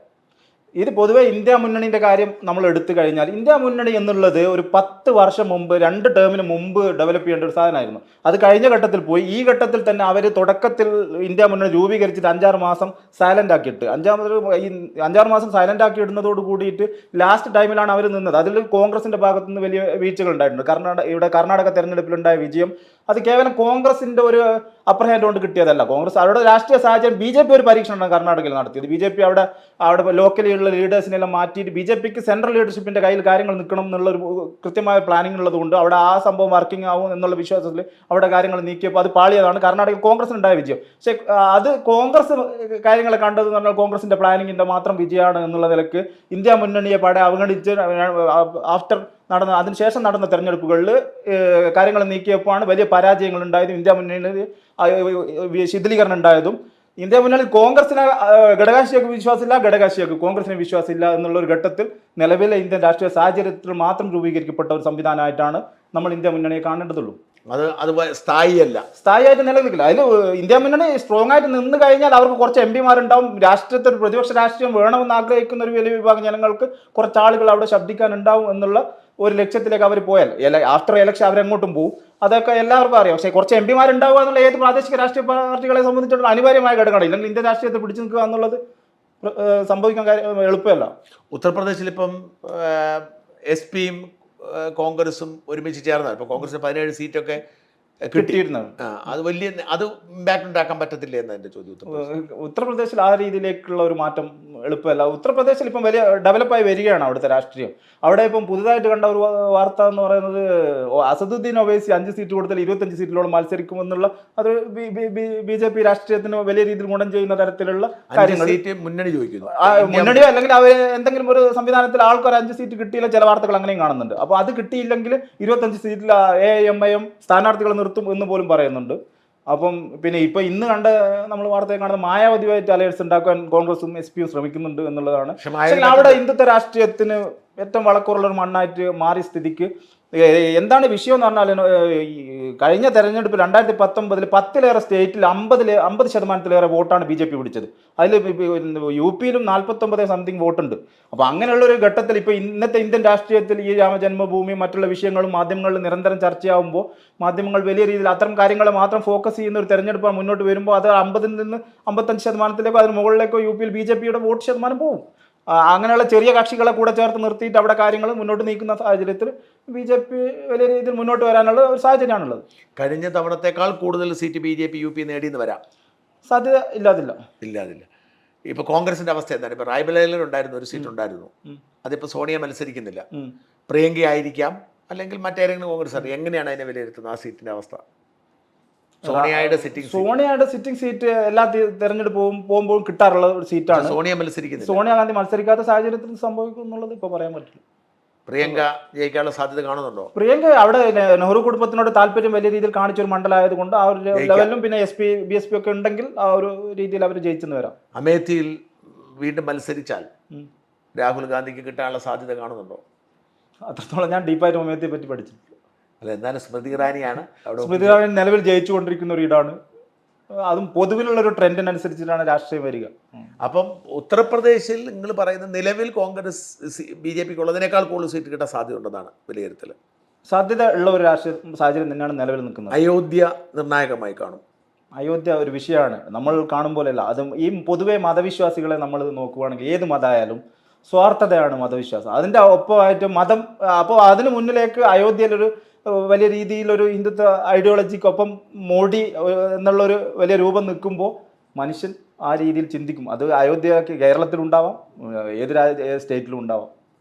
ഇത് പൊതുവെ ഇന്ത്യ മുന്നണിൻ്റെ കാര്യം നമ്മൾ എടുത്തു കഴിഞ്ഞാൽ, ഇന്ത്യ മുന്നണി എന്നുള്ളത് ഒരു 10 വർഷം മുമ്പ്, 2 ടേമിന് മുമ്പ് ഡെവലപ്പ് ചെയ്യേണ്ട ഒരു സാധനമായിരുന്നു. അത് കഴിഞ്ഞ ഘട്ടത്തിൽ പോയി. ഈ ഘട്ടത്തിൽ തന്നെ അവർ തുടക്കത്തിൽ ഇന്ത്യ മുന്നണി രൂപീകരിച്ചിട്ട് 5-6 മാസം സൈലൻ്റ് ആക്കിയിട്ട്, 5-6 മാസം സൈലൻ്റ് ആക്കി ഇടുന്നതോട് കൂടിയിട്ട് ലാസ്റ്റ് ടൈമിലാണ് അവർ നിന്നത്. അതിൽ കോൺഗ്രസിൻ്റെ ഭാഗത്തു നിന്ന് വലിയ വീഴ്ചകൾ ഉണ്ടായിട്ടുണ്ട്. കർണാടക തെരഞ്ഞെടുപ്പിലുണ്ടായ വിജയം അത് കേവലം കോൺഗ്രസിൻ്റെ ഒരു അപ്പർ ഹാൻഡ് കൊണ്ട് കിട്ടിയതല്ല. കോൺഗ്രസ് അവരുടെ രാഷ്ട്രീയ സാഹചര്യം, BJP ഒരു പരീക്ഷണമാണ് കർണാടകയിൽ നടത്തിയത്. BJP അവിടെ ലോക്കലിയുള്ള ലീഡേഴ്സിനെല്ലാം മാറ്റിയിട്ട് BJPക്ക് സെൻട്രൽ ലീഡർഷിപ്പിൻ്റെ കയ്യിൽ കാര്യങ്ങൾ നിൽക്കണം എന്നുള്ളൊരു കൃത്യമായ പ്ലാനിങ് ഉള്ളതുകൊണ്ട് അവിടെ ആ സംഭവം വർക്കിംഗ് ആവും എന്നുള്ള വിശ്വാസത്തിൽ അവിടെ കാര്യങ്ങൾ നീക്കിയപ്പോൾ അത് പാളിയതാണ് കർണാടകയിൽ കോൺഗ്രസിനുണ്ടായ വിജയം. പക്ഷേ അത് കോൺഗ്രസ് കാര്യങ്ങൾ കണ്ടത് എന്ന് പറഞ്ഞാൽ കോൺഗ്രസിൻ്റെ പ്ലാനിങ്ങിൻ്റെ മാത്രം വിജയമാണ് എന്നുള്ള നിലക്ക് ഇന്ത്യ മുന്നണിയെ പാടെ അവഗണിച്ച് അതിനുശേഷം നടന്ന തെരഞ്ഞെടുപ്പുകളിൽ കാര്യങ്ങൾ നീക്കിയപ്പോഴാണ് വലിയ പരാജയങ്ങൾ ഉണ്ടായതും ഇന്ത്യ മുന്നണിയിൽ ശിഥിലീകരണം ഉണ്ടായതും. ഇന്ത്യ മുന്നണിയിൽ കോൺഗ്രസിന് ഘടകകക്ഷിയൊക്കെ വിശ്വാസമില്ല, ഘടകകക്ഷിയൊക്കെ കോൺഗ്രസിന് വിശ്വാസമില്ല എന്നുള്ളൊരു ഘട്ടത്തിൽ നിലവിലെ ഇന്ത്യൻ രാഷ്ട്രീയ സാഹചര്യത്തിൽ മാത്രം രൂപീകരിക്കപ്പെട്ട ഒരു സംവിധാനമായിട്ടാണ് നമ്മൾ ഇന്ത്യ മുന്നണിയെ കാണേണ്ടതുള്ളൂ. അത് സ്ഥായിയായിട്ട് നിലനിൽക്കില്ല. അതിൽ ഇന്ത്യ മുന്നണി സ്ട്രോങ് ആയിട്ട് നിന്ന് കഴിഞ്ഞാൽ അവർക്ക് കുറച്ച് MP മാരുണ്ടാവും. രാഷ്ട്രീയത്തിൽ പ്രതിപക്ഷ രാഷ്ട്രീയം വേണമെന്ന് ആഗ്രഹിക്കുന്ന ഒരു വലിയ വിഭാഗം ജനങ്ങൾക്ക് കുറച്ച് ആളുകൾ അവിടെ ശബ്ദിക്കാനുണ്ടാവും എന്നുള്ള ഒരു ലക്ഷ്യത്തിലേക്ക് അവർ പോയാൽ ആഫ്റ്റർ ഇലക്ഷൻ അവരെങ്ങോട്ടും പോകും. അതൊക്കെ എല്ലാവർക്കും അറിയാം. പക്ഷേ കുറച്ച് MP മാരുണ്ടാവുക എന്നുള്ള ഏത് പ്രാദേശിക രാഷ്ട്രീയ പാർട്ടികളെ സംബന്ധിച്ചിടത്തോളം അനിവാര്യമായ ഘടകമാണ്. ഇല്ലെങ്കിൽ ഇന്ത്യൻ രാഷ്ട്രീയത്തിൽ പിടിച്ചു നിൽക്കുക എന്നുള്ളത് സംഭവിക്കാൻ എളുപ്പമല്ല. ഉത്തർപ്രദേശിൽ ഇപ്പം SP-യും കോൺഗ്രസും ഒരുമിച്ച് ചേർന്നാൽ ഇപ്പോൾ കോൺഗ്രസിന് 17 സീറ്റൊക്കെ കിട്ടിയിരുന്നു. അത് ഇമ്പാക്ട് ഉണ്ടാക്കാൻ പറ്റത്തില്ല എന്ന് എൻ്റെ ചോദ്യം. ഉത്തർപ്രദേശിൽ ആ രീതിയിലേക്കുള്ള ഒരു മാറ്റം എളുപ്പമല്ല. ഉത്തർപ്രദേശിൽ ഇപ്പം വലിയ ഡെവലപ്പായി വരികയാണ് അവിടുത്തെ രാഷ്ട്രീയം. അവിടെ ഇപ്പം പുതുതായിട്ട് കണ്ട ഒരു വാർത്ത എന്ന് പറയുന്നത്, അസദുദ്ദീൻ ഒവൈസി 5 സീറ്റ് കൊടുത്താൽ 25 സീറ്റിലോളം മത്സരിക്കുമെന്നുള്ള, അത് BJP രാഷ്ട്രീയത്തിന് വലിയ രീതിയിൽ ഗുണം ചെയ്യുന്ന തരത്തിലുള്ള കാര്യങ്ങൾ. മുന്നണിയോ അല്ലെങ്കിൽ അവർ എന്തെങ്കിലും ഒരു സംവിധാനത്തിൽ ആൾക്കാർ 5 സീറ്റ് കിട്ടിയില്ല, ചില വാർത്തകൾ അങ്ങനെയും കാണുന്നുണ്ട്. അപ്പോൾ അത് കിട്ടിയില്ലെങ്കിൽ 25 സീറ്റിൽ AIMIM സ്ഥാനാർത്ഥികളെ നിർത്തും എന്ന് പോലും പറയുന്നുണ്ട്. അപ്പം പിന്നെ ഇപ്പം ഇന്ന് നമ്മൾ വാർത്തയിൽ കാണുന്നത് മായാവതിയുമായിട്ട് അലയൻസ് ഉണ്ടാക്കാൻ കോൺഗ്രസും SP-യും ശ്രമിക്കുന്നുണ്ട് എന്നുള്ളതാണ്. പക്ഷേ അവിടെ ഹിന്ദുത്വ രാഷ്ട്രീയത്തിന് ഏറ്റവും വളക്കൂറുള്ളൊരു മണ്ണായിട്ട് മാറിയ സ്ഥിതിക്ക് എന്താണ് വിഷയം എന്ന് പറഞ്ഞാൽ, കഴിഞ്ഞ തെരഞ്ഞെടുപ്പ് 2019 10-ലേറെ സ്റ്റേറ്റിൽ 50% വോട്ടാണ് BJP പിടിച്ചത്. അതിൽ UP-യിലും 49 സംതിങ് വോട്ടുണ്ട്. അപ്പോൾ അങ്ങനെയുള്ളൊരു ഘട്ടത്തിൽ ഇപ്പോൾ ഇന്നത്തെ ഇന്ത്യൻ രാഷ്ട്രീയത്തിൽ ഈ രാമജന്മഭൂമി മറ്റുള്ള വിഷയങ്ങളും മാധ്യമങ്ങളിൽ നിരന്തരം ചർച്ചയാകുമ്പോൾ മാധ്യമങ്ങൾ വലിയ രീതിയിൽ അത്തരം കാര്യങ്ങളെ മാത്രം ഫോക്കസ് ചെയ്യുന്ന ഒരു തെരഞ്ഞെടുപ്പ് മുന്നോട്ട് വരുമ്പോൾ അത് 50-ൽ നിന്ന് 55%-ലേക്കോ അതിന് മുകളിലേക്കോ UP-യിൽ BJP-യുടെ വോട്ട് ശതമാനം പോകും. അങ്ങനെയുള്ള ചെറിയ കക്ഷികളെ കൂടെ ചേർത്ത് നിർത്തിയിട്ട് അവിടെ കാര്യങ്ങൾ മുന്നോട്ട് നീക്കുന്ന സാഹചര്യത്തിൽ BJP വലിയ രീതിയിൽ മുന്നോട്ട് വരാനുള്ള ഒരു സാഹചര്യമാണുള്ളത്. കഴിഞ്ഞ തവണത്തേക്കാൾ കൂടുതൽ സീറ്റ് BJP UP നേടിയെന്ന് വരാം. സാധ്യത ഇല്ലാതില്ല. ഇപ്പോൾ കോൺഗ്രസിന്റെ അവസ്ഥ എന്താണ്? ഇപ്പോൾ റായ്ബറേലിയിൽ ഉണ്ടായിരുന്ന ഒരു സീറ്റ് ഉണ്ടായിരുന്നു, അതിപ്പോൾ സോണിയ മത്സരിക്കുന്നില്ല. പ്രിയങ്ക ആയിരിക്കാം, അല്ലെങ്കിൽ മറ്റേതെങ്കിലും കോൺഗ്രസ് അറിയാം. എങ്ങനെയാണ് അതിനെ വിലയിരുത്തുന്നത് ആ സീറ്റിന്റെ അവസ്ഥ? സോണിയയുടെ സിറ്റിംഗ് സീറ്റ് എല്ലാ തെരഞ്ഞെടുപ്പും പോകുമ്പോഴും കിട്ടാറുള്ള ഒരു സീറ്റാണ്. സോണിയാഗാന്ധി മത്സരിക്കാത്ത സാഹചര്യത്തിൽ സംഭവിക്കും എന്നുള്ളത് ഇപ്പോൾ പറയാൻ പറ്റില്ല. പ്രിയങ്ക ജയിക്കാനുള്ള സാധ്യത കാണുന്നുണ്ടോ? പ്രിയങ്ക അവിടെ നെഹ്റു കുടുംബത്തിനോട് താല്പര്യം വലിയ രീതിയിൽ കാണിച്ചൊരു മണ്ഡലമായതുകൊണ്ട് ആ ഒരു ലെവലിലും പിന്നെ BSP ഒക്കെ ഉണ്ടെങ്കിൽ ആ ഒരു രീതിയിൽ അവർ ജയിച്ചെന്ന് വരാം. അമേഠിയിൽ വീണ്ടും മത്സരിച്ചാൽ രാഹുൽ ഗാന്ധിക്ക് കിട്ടാനുള്ള സാധ്യത കാണുന്നുണ്ടോ? അത്രത്തോളം ഞാൻ ഡീപ്പായിട്ട് അമേഠിയെ പറ്റി പഠിച്ചിട്ടില്ല. അല്ല, എന്നാലും സ്മൃതി ഇറാനിയാണ്. സ്മൃതി ഇറാനി നിലവിൽ ജയിച്ചുകൊണ്ടിരിക്കുന്ന ഒരു ഇടാണ്. അതും പൊതുവിലുള്ള ഒരു ട്രെൻഡിനനുസരിച്ചിട്ടാണ് രാഷ്ട്രീയം വരിക. അപ്പം ഉത്തർപ്രദേശിൽ നിങ്ങൾ പറയുന്ന നിലവിൽ കോൺഗ്രസ് BJPക്ക് ഉള്ളതിനേക്കാൾ കൂടുതൽ സീറ്റ് കിട്ടാൻ സാധ്യത ഉണ്ടെന്നാണ് വിലയിരുത്തൽ. സാധ്യത ഉള്ള ഒരു രാഷ്ട്രീയ സാഹചര്യം തന്നെയാണ് നിലവിൽ നിൽക്കുന്നത്. അയോധ്യ നിർണായകമായി കാണും. അയോധ്യ ഒരു വിഷയമാണ്, നമ്മൾ കാണുമ്പോഴല്ല. അതും ഈ പൊതുവെ മതവിശ്വാസികളെ നമ്മൾ നോക്കുകയാണെങ്കിൽ ഏത് മതമായാലും സ്വാർത്ഥതയാണ് മതവിശ്വാസം. അതിൻ്റെ ഒപ്പമായിട്ട് മതം. അപ്പോൾ അതിന് മുന്നിലേക്ക് അയോധ്യയിലൊരു വലിയ രീതിയിലൊരു ഹിന്ദുത്വ ഐഡിയോളജിക്കൊപ്പം മോഡി എന്നുള്ളൊരു വലിയ രൂപം നിൽക്കുമ്പോൾ മനുഷ്യൻ ആ രീതിയിൽ ചിന്തിക്കും. അത് അയോധ്യ കേരളത്തിലുണ്ടാവാം, ഏത് സ്റ്റേറ്റിലും ഉണ്ടാവാം.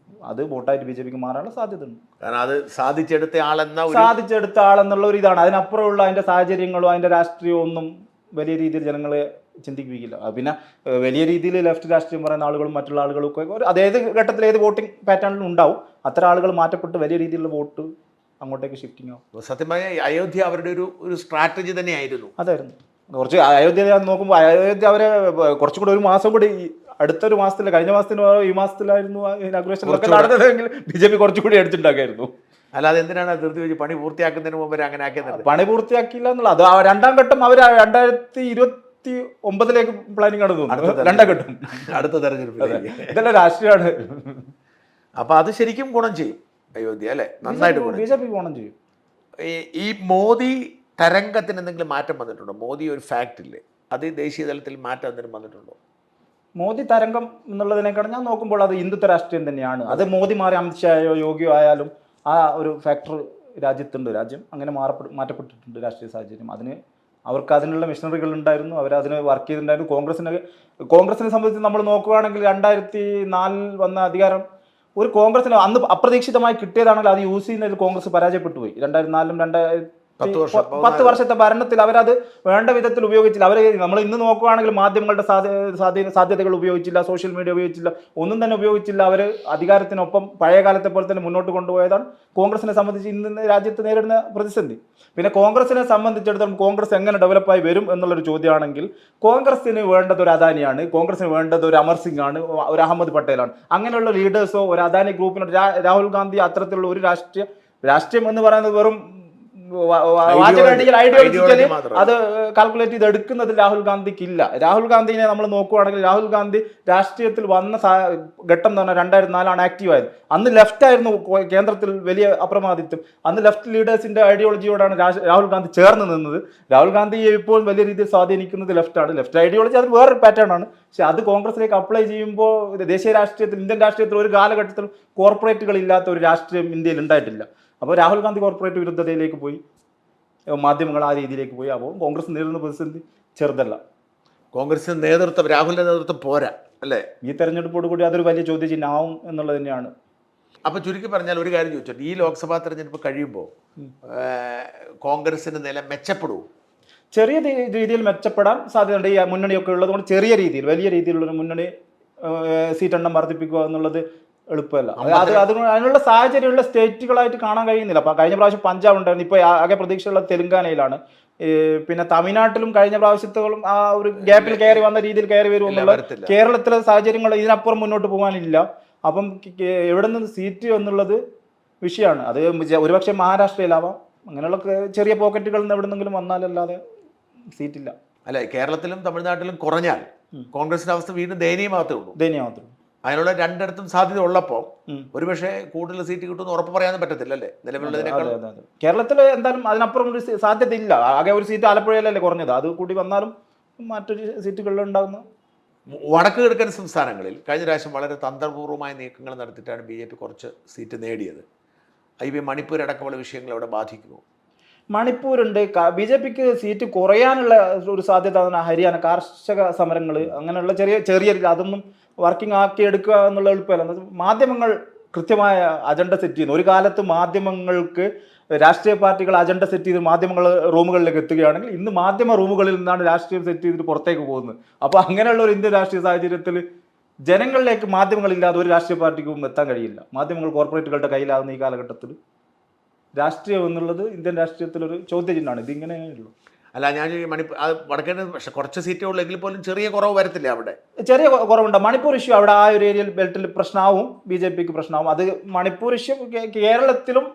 അത് വോട്ടായിട്ട് BJPക്ക് മാറാനുള്ള സാധ്യത ഉണ്ട്. കാരണം അത് സാധിച്ചെടുത്ത ആളെന്ന സാധിച്ചെടുത്ത ആളെന്നുള്ള ഒരു ഇതാണ്. അതിനപ്പുറമുള്ള അതിൻ്റെ സാഹചര്യങ്ങളോ അതിൻ്റെ രാഷ്ട്രീയമോ ഒന്നും വലിയ രീതിയിൽ ജനങ്ങളെ ചിന്തിപ്പിക്കില്ല. പിന്നെ വലിയ രീതിയിൽ ലെഫ്റ്റ് രാഷ്ട്രീയം പറയുന്ന ആളുകളും മറ്റുള്ള ആളുകളും ഒക്കെ അതേത് ഘട്ടത്തിൽ ഏത് വോട്ടിംഗ് പാറ്റേണിലും ഉണ്ടാവും. അത്തരം ആളുകൾ മാറ്റപ്പെട്ട് വലിയ രീതിയിലുള്ള വോട്ട് അങ്ങോട്ടേക്ക് ഷിഫ്റ്റിംഗ് ആവും. സത്യമായ അയോധ്യ അവരുടെ ഒരു സ്ട്രാറ്റജി തന്നെയായിരുന്നു. അതായിരുന്നു. കുറച്ച് അയോധ്യ ഞാൻ നോക്കുമ്പോൾ അയോധ്യ അവരെ കുറച്ചും കൂടെ ഒരു മാസം കൂടി അടുത്തൊരു മാസത്തിൽ കഴിഞ്ഞ മാസത്തിന് ഈ മാസത്തിലായിരുന്നു ഇനാഗുറേഷൻ നടന്നതെങ്കിൽ BJP കുറച്ചുകൂടി അടിച്ചിട്ടുണ്ടാക്കായിരുന്നു. അല്ലാതെ എന്തിനാണ് ധൃതി വെച്ച് പണി പൂർത്തിയാക്കുന്നതിന് മുമ്പ് അങ്ങനെ ആക്കിയത്? പണി പൂർത്തിയാക്കിയില്ല എന്നുള്ളത് അത് രണ്ടാം ഘട്ടം അവർ 2029 പ്ലാനിങ് ആണ് തോന്നുന്നത്. രണ്ടാം ഘട്ടം അടുത്ത തെരഞ്ഞെടുപ്പ്. ഇതെല്ലാം രാഷ്ട്രീയമാണ്. അപ്പൊ അത് ശരിക്കും ഗുണം ചെയ്യും അയോധ്യ അല്ലെ? നന്നായിട്ട് BJP ഗുണം ചെയ്യും. ഈ മോദി തരംഗത്തിന് എന്തെങ്കിലും മാറ്റം വന്നിട്ടുണ്ടോ? മോദി ഒരു ഫാക്ട് ഇല്ലേ, അത് ദേശീയ തലത്തിൽ മാറ്റം എന്തെങ്കിലും വന്നിട്ടുണ്ടോ? മോദി തരംഗം എന്നുള്ളതിനേക്കാൾ ഞാൻ നോക്കുമ്പോൾ അത് ഹിന്ദുത്വ രാഷ്ട്രീയം തന്നെയാണ്. അത് മോദി മാറി അമിത്ഷായോ യോഗിയോ ആയാലും ആ ഒരു ഫാക്ടർ രാജ്യത്തുണ്ട്. രാജ്യം അങ്ങനെ മാറ്റപ്പെട്ടിട്ടുണ്ട് രാഷ്ട്രീയ സാഹചര്യം. അവർക്ക് അതിനുള്ള മിഷനറികൾ ഉണ്ടായിരുന്നു, അവരതിന് വർക്ക് ചെയ്തിട്ടുണ്ടായിരുന്നു. കോൺഗ്രസിനെ സംബന്ധിച്ച് നമ്മൾ നോക്കുകയാണെങ്കിൽ 2004 വന്ന അധികാരം ഒരു കോൺഗ്രസിന് അന്ന് അപ്രതീക്ഷിതമായി കിട്ടിയതാണെങ്കിൽ അത് യൂസ് ചെയ്യുന്നതിൽ കോൺഗ്രസ് പരാജയപ്പെട്ടു പോയി. 2004 10 വർഷത്തെ ഭരണത്തിൽ അവരത് വേണ്ട വിധത്തിൽ ഉപയോഗിച്ചില്ല. നമ്മൾ ഇന്ന് നോക്കുകയാണെങ്കിൽ മാധ്യമങ്ങളുടെ സാധ്യതകൾ ഉപയോഗിച്ചില്ല, സോഷ്യൽ മീഡിയ ഉപയോഗിച്ചില്ല, ഒന്നും തന്നെ ഉപയോഗിച്ചില്ല. അവർ അധികാരത്തിനൊപ്പം പഴയ കാലത്തെ പോലെ തന്നെ മുന്നോട്ട് കൊണ്ടുപോയതാണ് കോൺഗ്രസിനെ സംബന്ധിച്ച് ഇന്ന് രാജ്യത്ത് നേരിടുന്ന പ്രതിസന്ധി. പിന്നെ കോൺഗ്രസിനെ സംബന്ധിച്ചിടത്തോളം കോൺഗ്രസ് എങ്ങനെ ഡെവലപ്പായി വരും എന്നുള്ളൊരു ചോദ്യമാണെങ്കിൽ കോൺഗ്രസിന് വേണ്ടത് ഒരു അദാനിയാണ്, കോൺഗ്രസിന് വേണ്ടത് ഒരു അമർ സിംഗ് ആണ്, ഒരു അഹമ്മദ് പട്ടേലാണ്. അങ്ങനെയുള്ള ലീഡേഴ്സോ ഒരു അദാനി ഗ്രൂപ്പിനോ രാഹുൽ ഗാന്ധി അത്തരത്തിലുള്ള ഒരു രാഷ്ട്രീയം എന്ന് പറയുന്നത് വെറും ഐഡിയോളജിക്കലി അത് കാൽക്കുലേറ്റ് ചെയ്ത് എടുക്കുന്നതിൽ രാഹുൽ ഗാന്ധിക്ക് ഇല്ല. രാഹുൽ ഗാന്ധിനെ നമ്മൾ നോക്കുകയാണെങ്കിൽ രാഹുൽ ഗാന്ധി രാഷ്ട്രീയത്തിൽ വന്ന ഘട്ടം എന്ന് പറഞ്ഞാൽ 2004 ആക്റ്റീവ് ആയത്. അന്ന് ലെഫ്റ്റ് ആയിരുന്നു കേന്ദ്രത്തിൽ വലിയ അപ്രമാദിത്വം. അന്ന് ലെഫ്റ്റ് ലീഡേഴ്സിന്റെ ഐഡിയോളജിയോടാണ് രാഹുൽ ഗാന്ധി ചേർന്ന് നിന്നത്. രാഹുൽ ഗാന്ധി ഇപ്പോൾ വലിയ രീതിയിൽ സ്വാധീനിക്കുന്നത് ലെഫ്റ്റാണ്. ലെഫ്റ്റ് ഐഡിയോളജി അത് വേറൊരു പാറ്റേൺ ആണ്. പക്ഷെ അത് കോൺഗ്രസിലേക്ക് അപ്ലൈ ചെയ്യുമ്പോൾ ദേശീയ രാഷ്ട്രീയത്തിൽ ഇന്ത്യൻ രാഷ്ട്രീയത്തിൽ ഒരു കാലഘട്ടത്തിൽ കോർപ്പറേറ്റുകൾ ഇല്ലാത്ത ഒരു രാഷ്ട്രീയം ഇന്ത്യയിൽ ഉണ്ടായിട്ടില്ല. അപ്പോൾ രാഹുൽ ഗാന്ധി കോർപ്പറേറ്റ് വിരുദ്ധതയിലേക്ക് പോയി, മാധ്യമങ്ങൾ ആ രീതിയിലേക്ക് പോയി. അപ്പോൾ കോൺഗ്രസ് നേരിടുന്ന പ്രതിസന്ധി ചെറുതല്ല. കോൺഗ്രസിന് നേതൃത്വം, രാഹുലിന്റെ നേതൃത്വം പോരാ അല്ലേ? ഈ തെരഞ്ഞെടുപ്പോട് കൂടി അതൊരു വലിയ ചോദ്യചിഹ്നമാവും എന്നുള്ളത് തന്നെയാണ്. അപ്പോൾ ചുരുക്കി പറഞ്ഞാൽ ഒരു കാര്യം ചോദിച്ചോട്ടെ, ഈ ലോക്സഭാ തെരഞ്ഞെടുപ്പ് കഴിയുമ്പോൾ കോൺഗ്രസിന് നില മെച്ചപ്പെടുമോ? ചെറിയ രീതിയിൽ മെച്ചപ്പെടാൻ സാധ്യതയുണ്ട്. ഈ മുന്നണിയൊക്കെ ഉള്ളതുകൊണ്ട് ചെറിയ രീതിയിൽ, വലിയ രീതിയിലുള്ളൊരു മുന്നണി സീറ്റെണ്ണം വർദ്ധിപ്പിക്കുക എന്നുള്ളത് എളുപ്പമല്ല. അതിനുള്ള സാഹചര്യമുള്ള സ്റ്റേറ്റുകളായിട്ട് കാണാൻ കഴിയുന്നില്ല. അപ്പോൾ കഴിഞ്ഞ പ്രാവശ്യം പഞ്ചാബ് ഉണ്ടായിരുന്നു, ഇപ്പോൾ ആകെ പ്രതീക്ഷയുള്ള തെലുങ്കാനയിലാണ്. പിന്നെ തമിഴ്നാട്ടിലും കഴിഞ്ഞ പ്രാവശ്യത്തോളം ആ ഒരു ഗ്യാപ്പിൽ കയറി വന്ന രീതിയിൽ കയറി വരുമെന്നുള്ള കേരളത്തിലെ സാഹചര്യങ്ങൾ ഇതിനപ്പുറം മുന്നോട്ട് പോകാനില്ല. അപ്പം എവിടെ നിന്ന് സീറ്റ് എന്നുള്ളത് വിഷയമാണ്. അത് ഒരുപക്ഷെ മഹാരാഷ്ട്രയിലാവാം. അങ്ങനെയുള്ള ചെറിയ പോക്കറ്റുകളിൽ നിന്ന് എവിടെ നിന്നെങ്കിലും വന്നാലല്ലാതെ സീറ്റില്ല. അല്ല, കേരളത്തിലും തമിഴ്നാട്ടിലും കുറഞ്ഞാൽ കോൺഗ്രസിന്റെ അവസ്ഥ വീണ്ടും ദയനീയമാകത്തേ ഉള്ളൂ. അതിനുള്ള രണ്ടിടത്തും സാധ്യത ഉള്ളപ്പോൾ ഒരുപക്ഷെ കൂടുതൽ സീറ്റ് കിട്ടുമെന്ന് ഉറപ്പ് പറയാൻ പറ്റത്തില്ല അല്ലേ നിലവിലുള്ളതിനേക്കാൾ? കേരളത്തിൽ എന്തായാലും അതിനപ്പുറം ഒരു സാധ്യത ഇല്ല. ആകെ ഒരു സീറ്റ് ആലപ്പുഴയിലല്ലേ കുറഞ്ഞത്, അത് കൂടി വന്നാലും മറ്റൊരു സീറ്റുകളിൽ ഉണ്ടാകുന്ന വടക്ക് കിഴക്കൻ സംസ്ഥാനങ്ങളിൽ കഴിഞ്ഞ പ്രാവശ്യം വളരെ തന്ത്രപൂർവ്വമായ നീക്കങ്ങൾ നടത്തിയിട്ടാണ് BJP കുറച്ച് സീറ്റ് നേടിയത്. മണിപ്പൂർ അടക്കമുള്ള വിഷയങ്ങൾ അവിടെ ബാധിക്കുമോ? മണിപ്പൂരുണ്ട്. BJPക്ക് സീറ്റ് കുറയാനുള്ള ഒരു സാധ്യത ഹരിയാന കാർഷിക സമരങ്ങൾ അങ്ങനെയുള്ള ചെറിയ അതൊന്നും വർക്കിംഗ് ആക്കി എടുക്കുക എന്നുള്ള എളുപ്പമല്ല. മാധ്യമങ്ങൾ കൃത്യമായ അജണ്ട സെറ്റ് ചെയ്യുന്നു. ഒരു കാലത്ത് മാധ്യമങ്ങൾക്ക് രാഷ്ട്രീയ പാർട്ടികൾ അജണ്ട സെറ്റ് ചെയ്ത് മാധ്യമങ്ങൾ റൂമുകളിലേക്ക് എത്തുകയാണെങ്കിൽ ഇന്ന് മാധ്യമ റൂമുകളിൽ നിന്നാണ് രാഷ്ട്രീയം സെറ്റ് ചെയ്തിട്ട് പുറത്തേക്ക് പോകുന്നത്. അപ്പോൾ അങ്ങനെയുള്ള ഒരു ഇന്ത്യൻ രാഷ്ട്രീയ സാഹചര്യത്തിൽ ജനങ്ങളിലേക്ക് മാധ്യമങ്ങളില്ലാതെ ഒരു രാഷ്ട്രീയ പാർട്ടിക്കും എത്താൻ കഴിയില്ല. മാധ്യമങ്ങൾ കോർപ്പറേറ്റുകളുടെ കയ്യിലാകുന്ന ഈ കാലഘട്ടത്തിൽ രാഷ്ട്രീയം എന്നുള്ളത് ഇന്ത്യൻ രാഷ്ട്രീയത്തിലൊരു ചോദ്യചിഹ്നമാണ്. ഇതിങ്ങനെയുള്ളൂ. അല്ല, ഞാൻ വടക്കേ പക്ഷെ കുറച്ച് സീറ്റേ ഉള്ളെങ്കിൽ പോലും ചെറിയ കുറവ് വരത്തില്ല. അവിടെ ചെറിയ കുറവുണ്ട്. മണിപ്പൂർ ഇഷ്യൂ അവിടെ ആ ഒരു ഏരിയയിൽ ബെൽറ്റിൽ പ്രശ്നമാവും, BJPക്ക് പ്രശ്നമാവും. അത് മണിപ്പൂർ ഇഷ്യൂ കേരളത്തിലും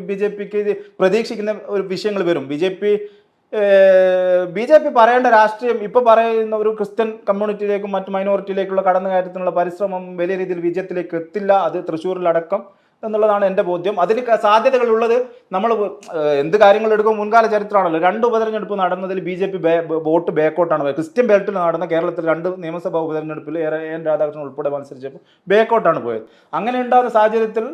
BJPക്ക് പ്രതീക്ഷിക്കുന്ന ഒരു വിഷയങ്ങൾ വരും. BJP പറയേണ്ട രാഷ്ട്രീയം ഇപ്പോൾ പറയുന്ന ഒരു ക്രിസ്ത്യൻ കമ്മ്യൂണിറ്റിയിലേക്കും മറ്റ് മൈനോറിറ്റിയിലേക്കുള്ള കടന്നുകയറ്റത്തിനുള്ള പരിശ്രമം വലിയ രീതിയിൽ വിജയത്തിലേക്ക് എത്തില്ല. അത് തൃശ്ശൂരിലടക്കം എന്നുള്ളതാണ് എൻ്റെ ബോധ്യം. അതിൽ സാധ്യതകളുള്ളത് നമ്മൾ എന്ത് കാര്യങ്ങൾ എടുക്കുമ്പോൾ മുൻകാല ചരിത്രമാണല്ലോ. 2 ഉപതെരഞ്ഞെടുപ്പ് നടന്നതിൽ BJP വോട്ട് ബാക്കൗട്ടാണ്. ക്രിസ്ത്യൻ ബെൽറ്റിൽ നടന്ന കേരളത്തിൽ 2 നിയമസഭാ ഉപതെരഞ്ഞെടുപ്പിൽ എൻ രാധാകൃഷ്ണൻ ഉൾപ്പെടെ മത്സരിച്ചപ്പോൾ ബാക്കൗട്ടാണ് പോയത്. അങ്ങനെ ഉണ്ടാകുന്ന സാഹചര്യത്തിൽ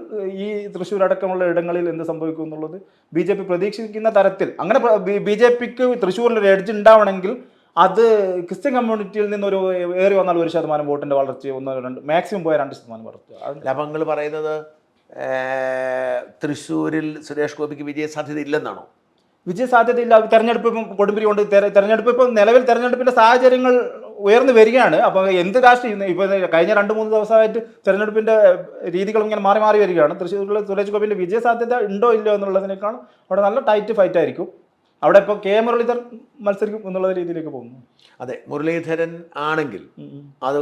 ഈ തൃശ്ശൂർ അടക്കമുള്ള ഇടങ്ങളിൽ എന്ത് സംഭവിക്കും എന്നുള്ളത് BJP പ്രതീക്ഷിക്കുന്ന തരത്തിൽ അങ്ങനെ BJPക്ക് തൃശ്ശൂരിൽ ഒരു എഡ്ജ് ഉണ്ടാവണമെങ്കിൽ അത് ക്രിസ്ത്യൻ കമ്മ്യൂണിറ്റിയിൽ നിന്ന് ഒരു ഏറി വന്നാൽ 1% വോട്ടിന്റെ വളർച്ച, 1-2 മാക്സിമം പോയ 2% വളർച്ച. ലാഭങ്ങൾ പറയുന്നത് തൃശ്ശൂരിൽ സുരേഷ് ഗോപിക്ക് വിജയ സാധ്യത ഇല്ലെന്നാണോ? വിജയ സാധ്യതയില്ല. തെരഞ്ഞെടുപ്പ് ഇപ്പം കൊടുമ്പിരി കൊണ്ട് തെരഞ്ഞെടുപ്പ് ഇപ്പം നിലവിൽ തെരഞ്ഞെടുപ്പിന്റെ സാഹചര്യങ്ങൾ ഉയർന്നു വരികയാണ്. അപ്പോൾ എന്ത് രാഷ്ട്രീയം ഇപ്പോൾ കഴിഞ്ഞ 2-3 ദിവസമായിട്ട് തെരഞ്ഞെടുപ്പിന്റെ രീതികൾ ഇങ്ങനെ മാറി മാറി വരികയാണ്. തൃശ്ശൂരിൽ സുരേഷ് ഗോപിന്റെ വിജയ സാധ്യത ഉണ്ടോ ഇല്ലയോ എന്നുള്ളതിനേക്കാൾ അവിടെ നല്ല ടൈറ്റ് ഫൈറ്റ് ആയിരിക്കും. അവിടെ ഇപ്പോൾ കെ മുരളീധരൻ മത്സരിക്കും എന്നുള്ള രീതിയിലേക്ക് പോകുന്നു. അതെ, മുരളീധരൻ ആണെങ്കിൽ അത്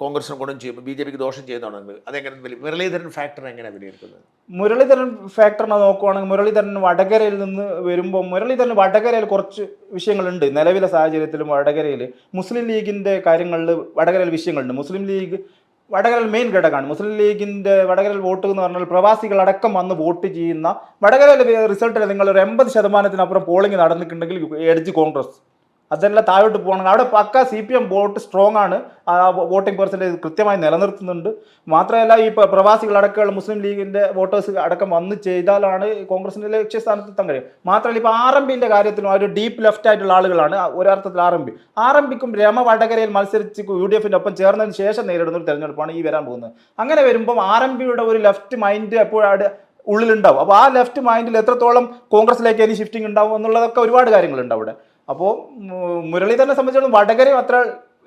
കോൺഗ്രസിന് ഗുണം ചെയ്യും, ബി ജെ പിക്ക് ദോഷം ചെയ്യുന്നതാണെങ്കിൽ അതെങ്ങനെ മുരളീധരൻ ഫാക്ടർ എങ്ങനെയാണ് വിലയിരുത്തുന്നത്? മുരളീധരൻ ഫാക്ടറിനെ നോക്കുവാണെങ്കിൽ മുരളീധരൻ വടകരയിൽ നിന്ന് വരുമ്പോൾ മുരളീധരൻ വടകരയിൽ കുറച്ച് വിഷയങ്ങളുണ്ട്. നിലവിലെ സാഹചര്യത്തിലും വടകരയിൽ മുസ്ലിം ലീഗിൻ്റെ കാര്യങ്ങളിൽ വടകരയിൽ വിഷയങ്ങളുണ്ട്. മുസ്ലിം ലീഗ് വടകരയിൽ മെയിൻ ഘടകമാണ്. മുസ്ലിം ലീഗിൻ്റെ വടകരയിൽ വോട്ട് എന്ന് പറഞ്ഞാൽ പ്രവാസികളടക്കം വന്ന് വോട്ട് ചെയ്യുന്ന വടകരയിലെ റിസൾട്ടിൽ നിങ്ങൾ ഒരു 80% പോളിംഗ് നടന്നിട്ടുണ്ടെങ്കിൽ എഡ്ജ് കോൺഗ്രസ്. അതെല്ലാം താഴോട്ട് പോകണമെങ്കിൽ അവിടെ പക്ക CPM വോട്ട് സ്ട്രോങ് ആണ്. ആ വോട്ടിംഗ് പെർസെൻറ്റേജ് കൃത്യമായി നിലനിർത്തുന്നുണ്ട്. മാത്രമല്ല ഈ പ്രവാസികളടക്കമുള്ള മുസ്ലിം ലീഗിൻ്റെ വോട്ടേഴ്സ് അടക്കം വന്ന് ചെയ്താലാണ് കോൺഗ്രസിൻ്റെ ലക്ഷ്യസ്ഥാനത്ത് എത്താൻ കഴിയും. മാത്രമല്ല ഇപ്പോൾ RMPൻ്റെ കാര്യത്തിലും ഒരു ഡീപ്പ് ലെഫ്റ്റ് ആയിട്ടുള്ള ആളുകളാണ് ഒരർത്ഥത്തിൽ RMPക്കും രമ വടകരയിൽ മത്സരിച്ച് UDFൻ്റെ ഒപ്പം ചേർന്നതിന് ശേഷം നേരിടുന്ന ഒരു തെരഞ്ഞെടുപ്പാണ് ഈ വരാൻ പോകുന്നത്. അങ്ങനെ വരുമ്പം RMPയുടെ ഒരു ലെഫ്റ്റ് മൈൻഡ് എപ്പോഴും ഉള്ളിലുണ്ടാവും. അപ്പോൾ ആ ലെഫ്റ്റ് മൈൻഡിൽ എത്രത്തോളം കോൺഗ്രസിലേക്ക് ഇനി ഷിഫ്റ്റിംഗ് ഉണ്ടാവും എന്നുള്ളതൊക്കെ ഒരുപാട് കാര്യങ്ങളുണ്ട് അവിടെ. അപ്പോൾ മുരളീധരനെ സംബന്ധിച്ചിടത്തോളം വടകരയും അത്ര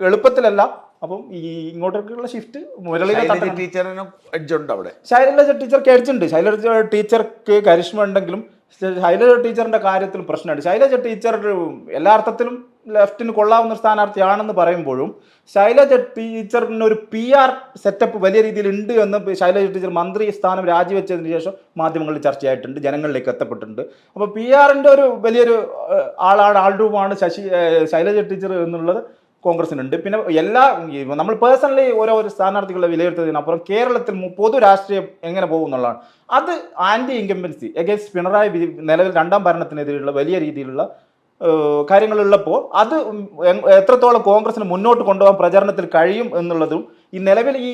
എളുപ്പത്തിലല്ല. അപ്പം ഈ ഇങ്ങോട്ടേക്കുള്ള ഷിഫ്റ്റ് മുരളീധരൻ ടീച്ചറിനും എഡ്ജുണ്ട് അവിടെ. ശൈലജ ടീച്ചർക്ക് എഡ്ജുണ്ട്. ശൈലജ ടീച്ചർക്ക് കരിഷ്മ ഉണ്ടെങ്കിലും ശൈലജ ടീച്ചറിന്റെ കാര്യത്തിലും പ്രശ്നമുണ്ട്. ശൈലജ ടീച്ചർ എല്ലാ അർത്ഥത്തിലും ലെഫ്റ്റിന് കൊള്ളാവുന്ന സ്ഥാനാർത്ഥിയാണെന്ന് പറയുമ്പോഴും ശൈലജ ടീച്ചറിന് ഒരു PR സെറ്റപ്പ് വലിയ രീതിയിൽ ഉണ്ട് എന്ന് ശൈലജ ടീച്ചർ മന്ത്രി സ്ഥാനം രാജിവെച്ചതിന് ശേഷം മാധ്യമങ്ങളിൽ ചർച്ചയായിട്ടുണ്ട്, ജനങ്ങളിലേക്ക് എത്തപ്പെട്ടിട്ടുണ്ട്. അപ്പോൾ PRന്റെ ഒരു വലിയൊരു ആൾരൂപമാണ് ശൈലജ ടീച്ചർ എന്നുള്ളത് കോൺഗ്രസിനുണ്ട്. പിന്നെ നമ്മൾ പേഴ്സണലി ഓരോ സ്ഥാനാർത്ഥികളെ വിലയിരുത്തുന്നതിനപ്പുറം കേരളത്തിൽ പൊതു രാഷ്ട്രീയം എങ്ങനെ പോകും എന്നുള്ളതാണ്. അത് ആൻറ്റി ഇൻകംബൻസി എഗൈൻസ്റ്റ് പിണറായി നിലവിൽ 2ാം ഭരണത്തിനെതിരെയുള്ള വലിയ രീതിയിലുള്ള കാര്യങ്ങളുള്ളപ്പോൾ അത് എത്രത്തോളം കോൺഗ്രസിന് മുന്നോട്ട് കൊണ്ടുപോകാൻ പ്രചരണത്തിൽ കഴിയും എന്നുള്ളതും ഈ നിലവിൽ ഈ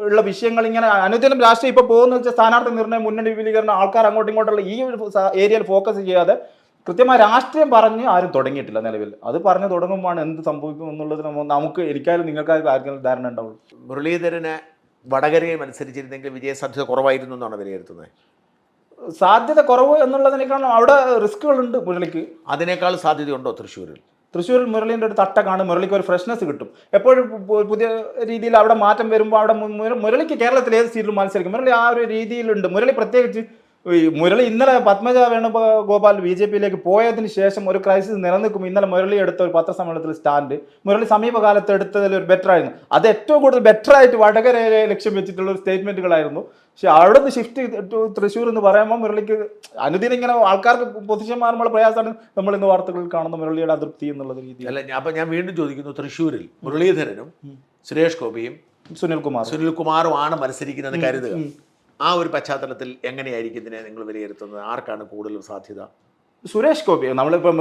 ഉള്ള വിഷയങ്ങൾ ഇങ്ങനെ അനുദിനം രാഷ്ട്രീയം ഇപ്പോൾ പോകുന്ന വെച്ചാൽ സ്ഥാനാർത്ഥി നിർണ്ണയം, മുന്നണി വിപുലീകരണം, ആൾക്കാർ അങ്ങോട്ടും ഇങ്ങോട്ടുള്ള ഈ ഒരു ഏരിയയിൽ ഫോക്കസ് ചെയ്യാതെ കൃത്യമായ രാഷ്ട്രീയം പറഞ്ഞ് ആരും തുടങ്ങിയിട്ടില്ല നിലവിൽ. അത് പറഞ്ഞു തുടങ്ങുമ്പോൾ എന്ത് സംഭവിക്കും എന്നുള്ളത് നമുക്ക് എനിക്കായാലും നിങ്ങൾക്കായാലും ആർക്കെങ്കിലും ധാരണ ഉണ്ടാവുള്ളൂ. മുരളീധരനെ വടകരയിൽ മത്സരിച്ചിരുന്നെങ്കിൽ വിജയസാധ്യത കുറവായിരുന്നു എന്നാണ് വിലയിരുത്തുന്നത്. സാധ്യത കുറവ് എന്നുള്ളതിനേക്കാളും അവിടെ റിസ്കുകളുണ്ട് മുരളിക്ക്. അതിനേക്കാൾ സാധ്യതയുണ്ടോ തൃശ്ശൂരിൽ? തൃശ്ശൂരിൽ മുരളീൻ്റെ ഒരു തട്ടക്കാണ്. മുരളിക്ക് ഒരു ഫ്രഷ്നെസ് കിട്ടും. എപ്പോഴും പുതിയ രീതിയിൽ അവിടെ മാറ്റം വരുമ്പോൾ അവിടെ മുരളിക്ക് കേരളത്തിൽ ഏത് സീറ്റിലും മത്സരിക്കും. മുരളി ആ ഒരു രീതിയിലുണ്ട്. മുരളി പ്രത്യേകിച്ച് മുരളി ഇന്നലെ പത്മജ വേണുഗോപാൽ BJPയിലേക്ക് പോയതിന് ശേഷം ഒരു ക്രൈസിസ് നിലനിൽക്കും. ഇന്നലെ മുരളി എടുത്ത ഒരു പത്രസമ്മേളനത്തിൽ സ്റ്റാൻഡ് മുരളി സമീപകാലത്ത് എടുത്തതിൽ ഒരു ബെറ്റർ ആയിരുന്നു. അത് ഏറ്റവും കൂടുതൽ ബെറ്റർ ആയിട്ട് വടകരയെ ലക്ഷ്യം വെച്ചിട്ടുള്ള ഒരു സ്റ്റേറ്റ്മെന്റുകളായിരുന്നു. പക്ഷെ അവിടെ നിന്ന് ഷിഫ്റ്റ് ടു തൃശ്ശൂർ എന്ന് പറയുമ്പോൾ മുരളിക്ക് അനുദിനം ഇങ്ങനെ ആൾക്കാർക്ക് പൊസിഷൻ മാറുമ്പോൾ പ്രയാസമാണ് നമ്മൾ ഇന്ന് വാർത്തകളിൽ കാണുന്ന മുരളിയുടെ അതൃപ്തി എന്നുള്ള രീതി. അല്ല, അപ്പം ഞാൻ വീണ്ടും ചോദിക്കുന്നു, തൃശ്ശൂരിൽ മുരളീധരനും സുരേഷ് ഗോപിയും സുനിൽകുമാറുമാണ് മത്സരിക്കുന്നത് കരുതുക. ആ ഒരു പശ്ചാത്തലത്തിൽ എങ്ങനെയായിരിക്കും ഇതിനെ നിങ്ങൾ വിലയിരുത്തുന്നത്? ആർക്കാണ് കൂടുതൽ സാധ്യത? സുരേഷ് ഗോപി. നമ്മളിപ്പം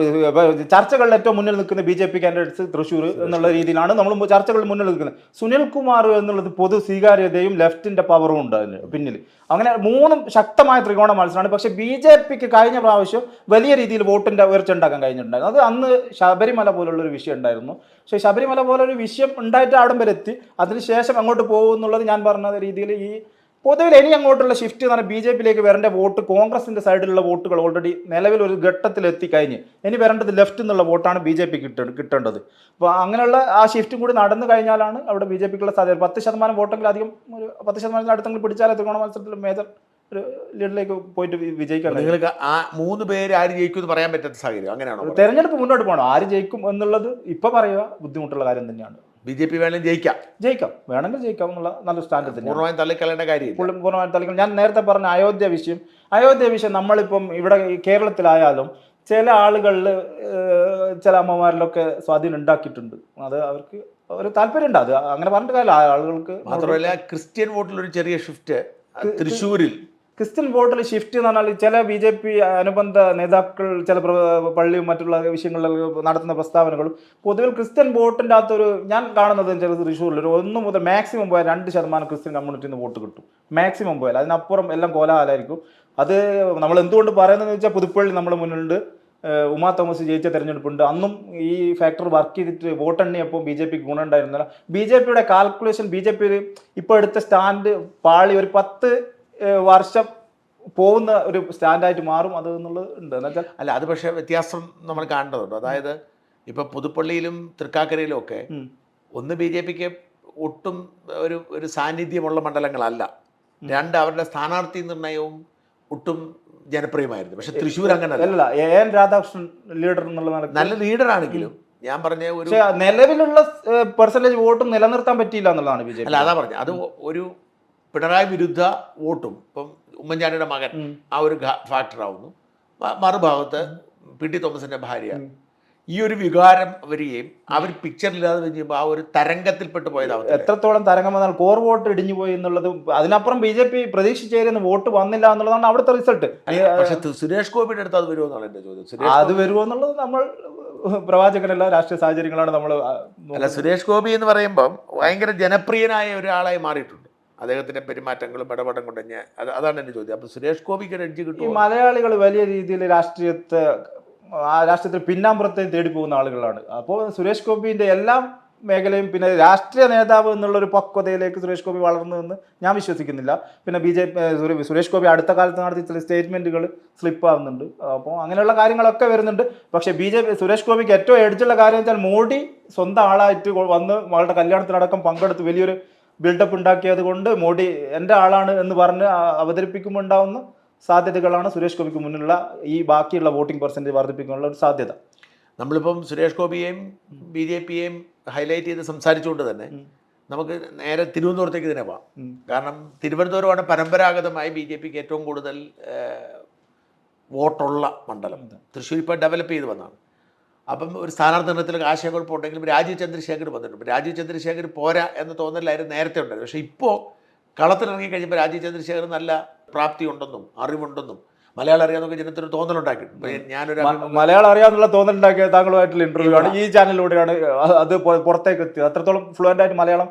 ചർച്ചകളിൽ ഏറ്റവും മുന്നിൽ നിൽക്കുന്ന BJP കാൻഡിഡേറ്റ്സ് തൃശ്ശൂർ എന്നുള്ള രീതിയിലാണ് നമ്മൾ ചർച്ചകളിൽ മുന്നിൽ നിൽക്കുന്നത്. സുനിൽകുമാർ എന്നുള്ളത് പൊതു സ്വീകാര്യതയും ലെഫ്റ്റിന്റെ പവറും ഉണ്ട് അതിന് പിന്നിൽ. അങ്ങനെ 3 ശക്തമായ ത്രികോണ മത്സരമാണ്. പക്ഷേ BJPക്ക് കഴിഞ്ഞ പ്രാവശ്യം വലിയ രീതിയിൽ വോട്ടിന്റെ ഉയർച്ച ഉണ്ടാക്കാൻ കഴിഞ്ഞിട്ടുണ്ടായിരുന്നു. അത് അന്ന് ശബരിമല പോലുള്ളൊരു വിഷയം ഉണ്ടായിരുന്നു. പക്ഷേ ശബരിമല പോലൊരു വിഷയം ഉണ്ടായിട്ട് അവിടം വരെ എത്തി. അതിനുശേഷം അങ്ങോട്ട് പോകും എന്നുള്ളത് ഞാൻ പറഞ്ഞ രീതിയിൽ ഈ പൊതുവിൽ ഇനി അങ്ങോട്ടുള്ള ഷിഫ്റ്റ് എന്ന് പറഞ്ഞാൽ BJPയിലേക്ക് വരേണ്ട വോട്ട് കോൺഗ്രസിന്റെ സൈഡിലുള്ള വോട്ടുകൾ ഓൾറെഡി നിലവിൽ ഒരു ഘട്ടത്തിൽ എത്തിക്കഴിഞ്ഞ് ഇനി വരേണ്ടത് ലെഫ്റ്റ് എന്നുള്ള വോട്ടാണ് BJPക്ക് കിട്ടേണ്ടത്. അപ്പോൾ അങ്ങനെയുള്ള ആ ഷിഫ്റ്റും കൂടി നടന്നു കഴിഞ്ഞാലാണ് അവിടെ BJPക്കുള്ള സാധ്യത. 10% വോട്ടെങ്കിലും അധികം ഒരു 10% അടുത്തെങ്കിലും പിടിച്ചാൽ ത്രികോണ മത്സരത്തിൽ മേജർ ഒരു ലീഡിലേക്ക് പോയിട്ട് വിജയിക്കാൻ. നിങ്ങൾക്ക് ആ 3 പേര് ആര് ജയിക്കും എന്ന് പറയാൻ പറ്റാത്ത സാഹചര്യം അങ്ങനെയാണോ? തെരഞ്ഞെടുപ്പ് മുന്നോട്ട് പോകണം. ആര് ജയിക്കും എന്നുള്ളത് ഇപ്പൊ പറയുക ബുദ്ധിമുട്ടുള്ള കാര്യം തന്നെയാണ്. BJP വേണമെങ്കിൽ ജയിക്കാം, വേണമെങ്കിൽ ജയിക്കാം എന്നുള്ള നല്ല സ്റ്റാൻഡ് പൂർണ്ണമായും തള്ളിക്കളയേണ്ട കാര്യം. പൂർണ്ണമായും തള്ളിക്കളയും. ഞാൻ നേരത്തെ പറഞ്ഞ അയോധ്യ വിഷയം നമ്മളിപ്പം ഇവിടെ കേരളത്തിലായാലും ചില ആളുകളിൽ ചില അമ്മമാരിലൊക്കെ സ്വാധീനം ഉണ്ടാക്കിയിട്ടുണ്ട്. അത് അവർക്ക് ഒരു താല്പര്യമുണ്ട്. അത് അങ്ങനെ പറഞ്ഞിട്ട് കാര്യമില്ല. ആളുകൾക്ക് മാത്രമല്ല ക്രിസ്ത്യൻ വോട്ടിലൊരു ചെറിയ ഷിഫ്റ്റ് തൃശ്ശൂരിൽ ക്രിസ്ത്യൻ വോട്ടിൽ ഷിഫ്റ്റ് എന്ന് പറഞ്ഞാൽ ചില BJP അനുബന്ധ നേതാക്കൾ ചില പള്ളിയും മറ്റുള്ള വിഷയങ്ങളിൽ നടത്തുന്ന പ്രസ്താവനകളും പൊതുവിൽ ക്രിസ്ത്യൻ വോട്ടിൻ്റെ അകത്തൊരു ഞാൻ കാണുന്നത് ചില തൃശ്ശൂരിൽ ഒരു 1 മുതൽ മാക്സിമം പോയാൽ 2% ക്രിസ്ത്യൻ കമ്മ്യൂണിറ്റിയിൽ നിന്ന് വോട്ട് കിട്ടും. മാക്സിമം പോയാൽ അതിനപ്പുറം എല്ലാം കോലാഹലമായിരിക്കും. അത് നമ്മൾ എന്തുകൊണ്ട് പറയുന്നതെന്ന് വെച്ചാൽ പുതുപ്പള്ളി നമ്മുടെ മുന്നിലുണ്ട്, ഉമാ തോമസ് ജയിച്ച തെരഞ്ഞെടുപ്പുണ്ട്. അന്നും ഈ ഫാക്ടർ വർക്ക് ചെയ്തിട്ട് വോട്ടെണ്ണിയപ്പോൾ BJP ഗുണമുണ്ടായിരുന്നില്ല. BJPയുടെ കാൽക്കുലേഷൻ, BJP ഇപ്പോൾ എടുത്ത സ്റ്റാൻഡ് പാളി ഒരു 10 വർഷം പോകുന്ന ഒരു സ്റ്റാൻഡായിട്ട് മാറും അത് എന്നുള്ളത് ഉണ്ട്. എന്നുവെച്ചാൽ അല്ല, അത് പക്ഷേ വ്യത്യാസം നമ്മൾ കാണേണ്ടതുണ്ട്. അതായത് ഇപ്പോൾ പുതുപ്പള്ളിയിലും തൃക്കാക്കരയിലും ഒക്കെ ഒന്ന് BJPക്ക് ഒട്ടും ഒരു സാന്നിധ്യമുള്ള മണ്ഡലങ്ങളല്ല. രണ്ട്, അവരുടെ സ്ഥാനാർത്ഥി നിർണയവും ഒട്ടും ജനപ്രിയമായിരുന്നു. പക്ഷെ തൃശ്ശൂർ അങ്ങനെ അല്ല. AN രാധാകൃഷ്ണൻ ലീഡർ എന്നുള്ള നല്ല ലീഡറാണെങ്കിലും ഞാൻ പറഞ്ഞ ഒരു നിലവിലുള്ള പെർസെന്റേജ് വോട്ടും നിലനിർത്താൻ പറ്റിയില്ല എന്നുള്ളതാണ് BJP. അല്ല, അതാ പറഞ്ഞത്. അത് ഒരു പിണറായി വിരുദ്ധ വോട്ടും ഇപ്പം ഉമ്മൻചാണ്ടിയുടെ മകൻ ആ ഒരു ഫാക്ടറാവുന്നു. മറുഭാഗത്ത് PT തോമസിന്റെ ഭാര്യ. ഈ ഒരു വികാരം വരികയും അവർ പിക്ചറില്ലാതെ കഴിയുമ്പോൾ ആ ഒരു തരംഗത്തിൽപ്പെട്ട് പോയതാവും. എത്രത്തോളം തരംഗം വന്നാൽ കോർ വോട്ട് ഇടിഞ്ഞു പോയി എന്നുള്ളത്, അതിനപ്പുറം BJP പ്രതീക്ഷിച്ചേരുന്ന വോട്ട് വന്നില്ല എന്നുള്ളതാണ് അവിടുത്തെ റിസൾട്ട്. പക്ഷെ സുരേഷ് ഗോപിയുടെ അടുത്ത് അത് വരുമോ എന്നുള്ള എന്റെ ചോദ്യം. അത് വരുമോ എന്നുള്ളത് നമ്മൾ പ്രവാചകനല്ല, രാഷ്ട്രീയ സാഹചര്യങ്ങളാണ് നമ്മൾ. അല്ല, സുരേഷ് ഗോപി എന്ന് പറയുമ്പം ഭയങ്കര ജനപ്രിയനായ ഒരാളായി മാറിയിട്ടുണ്ട്. അദ്ദേഹത്തിന്റെ പെരുമാറ്റങ്ങളും ഇടപെടലും കൊണ്ട് അതാണ് എന്റെ ചോദ്യം. അപ്പൊ സുരേഷ് ഗോപിക്ക് ഒരു എഡ്ജ് കിട്ടും. മലയാളികൾ വലിയ രീതിയിൽ രാഷ്ട്രീയത്തിൽ പിന്നാമ്പുറത്തേക്ക് തേടി പോകുന്ന ആളുകളാണ്. അപ്പോൾ സുരേഷ് ഗോപിന്റെ എല്ലാ മേഖലയും, പിന്നെ രാഷ്ട്രീയ നേതാവ് എന്നുള്ളൊരു പക്വതയിലേക്ക് സുരേഷ് ഗോപി വളർന്നു എന്ന് ഞാൻ വിശ്വസിക്കുന്നില്ല. പിന്നെ സുരേഷ് ഗോപി അടുത്ത കാലത്ത് നടത്തിയ ചില സ്റ്റേറ്റ്മെന്റുകൾ സ്ലിപ്പ് ആവുന്നുണ്ട്. അപ്പോൾ അങ്ങനെയുള്ള കാര്യങ്ങളൊക്കെ വരുന്നുണ്ട്. പക്ഷേ സുരേഷ് ഗോപിക്ക് ഏറ്റവും എഡ്ജുള്ള കാര്യം വെച്ചാൽ മോഡി സ്വന്തം ആളായിട്ട് വന്ന് മകളുടെ കല്യാണത്തിനടക്കം പങ്കെടുത്ത് വലിയൊരു ബിൽഡപ്പ് ഉണ്ടാക്കിയത് കൊണ്ട് മോഡി എൻ്റെ ആളാണ് എന്ന് പറഞ്ഞ് അവതരിപ്പിക്കുമ്പോൾ ഉണ്ടാവുന്ന സാധ്യതകളാണ് സുരേഷ് ഗോപിക്ക് മുന്നിലുള്ള ഈ ബാക്കിയുള്ള വോട്ടിംഗ് പെർസെൻറ്റേജ് വർദ്ധിപ്പിക്കാനുള്ള ഒരു സാധ്യത. നമ്മളിപ്പം സുരേഷ് ഗോപിയെയും BJPയെയും ഹൈലൈറ്റ് ചെയ്ത് സംസാരിച്ചുകൊണ്ട് തന്നെ നമുക്ക് നേരെ തിരുവനന്തപുരത്തേക്ക് തന്നെ പോകാം. കാരണം തിരുവനന്തപുരമാണ് പരമ്പരാഗതമായി BJPക്ക് ഏറ്റവും കൂടുതൽ വോട്ടുള്ള മണ്ഡലം. തൃശ്ശൂർ ഇപ്പോൾ ഡെവലപ്പ് ചെയ്ത് വന്നതാണ്. അപ്പം ഒരു സ്ഥാനാർത്ഥി നിർണ്ണയത്തിൽ ആശയക്കുഴപ്പമുണ്ടെങ്കിലും രാജീവ് ചന്ദ്രശേഖർ വന്നിട്ടുണ്ട്. രാജീവ് ചന്ദ്രശേഖർ പോരാ എന്ന് തോന്നലായിരുന്നു നേരത്തെ ഉണ്ടായിരുന്നു. പക്ഷേ ഇപ്പോൾ കളത്തിലിറങ്ങി കഴിയുമ്പോൾ രാജീവ് ചന്ദ്രശേഖർ നല്ല പ്രാപ്തി ഉണ്ടെന്നും അറിവുണ്ടെന്നും മലയാളം അറിയാവുന്ന ജനത്തിന് തോന്നലുണ്ടാക്കിയിട്ടുണ്ട്. ഞാനൊരു മലയാളം അറിയാവുന്ന തോന്നലുണ്ടാക്കിയ താങ്കളുമായിട്ടുള്ള ഇന്റർവ്യൂ ആണ്, ഈ ചാനലിലൂടെയാണ് അത് പുറത്തേക്ക് എത്തിയത്. അത്രത്തോളം ഫ്ലുവൻ്റ് ആയിട്ട് മലയാളം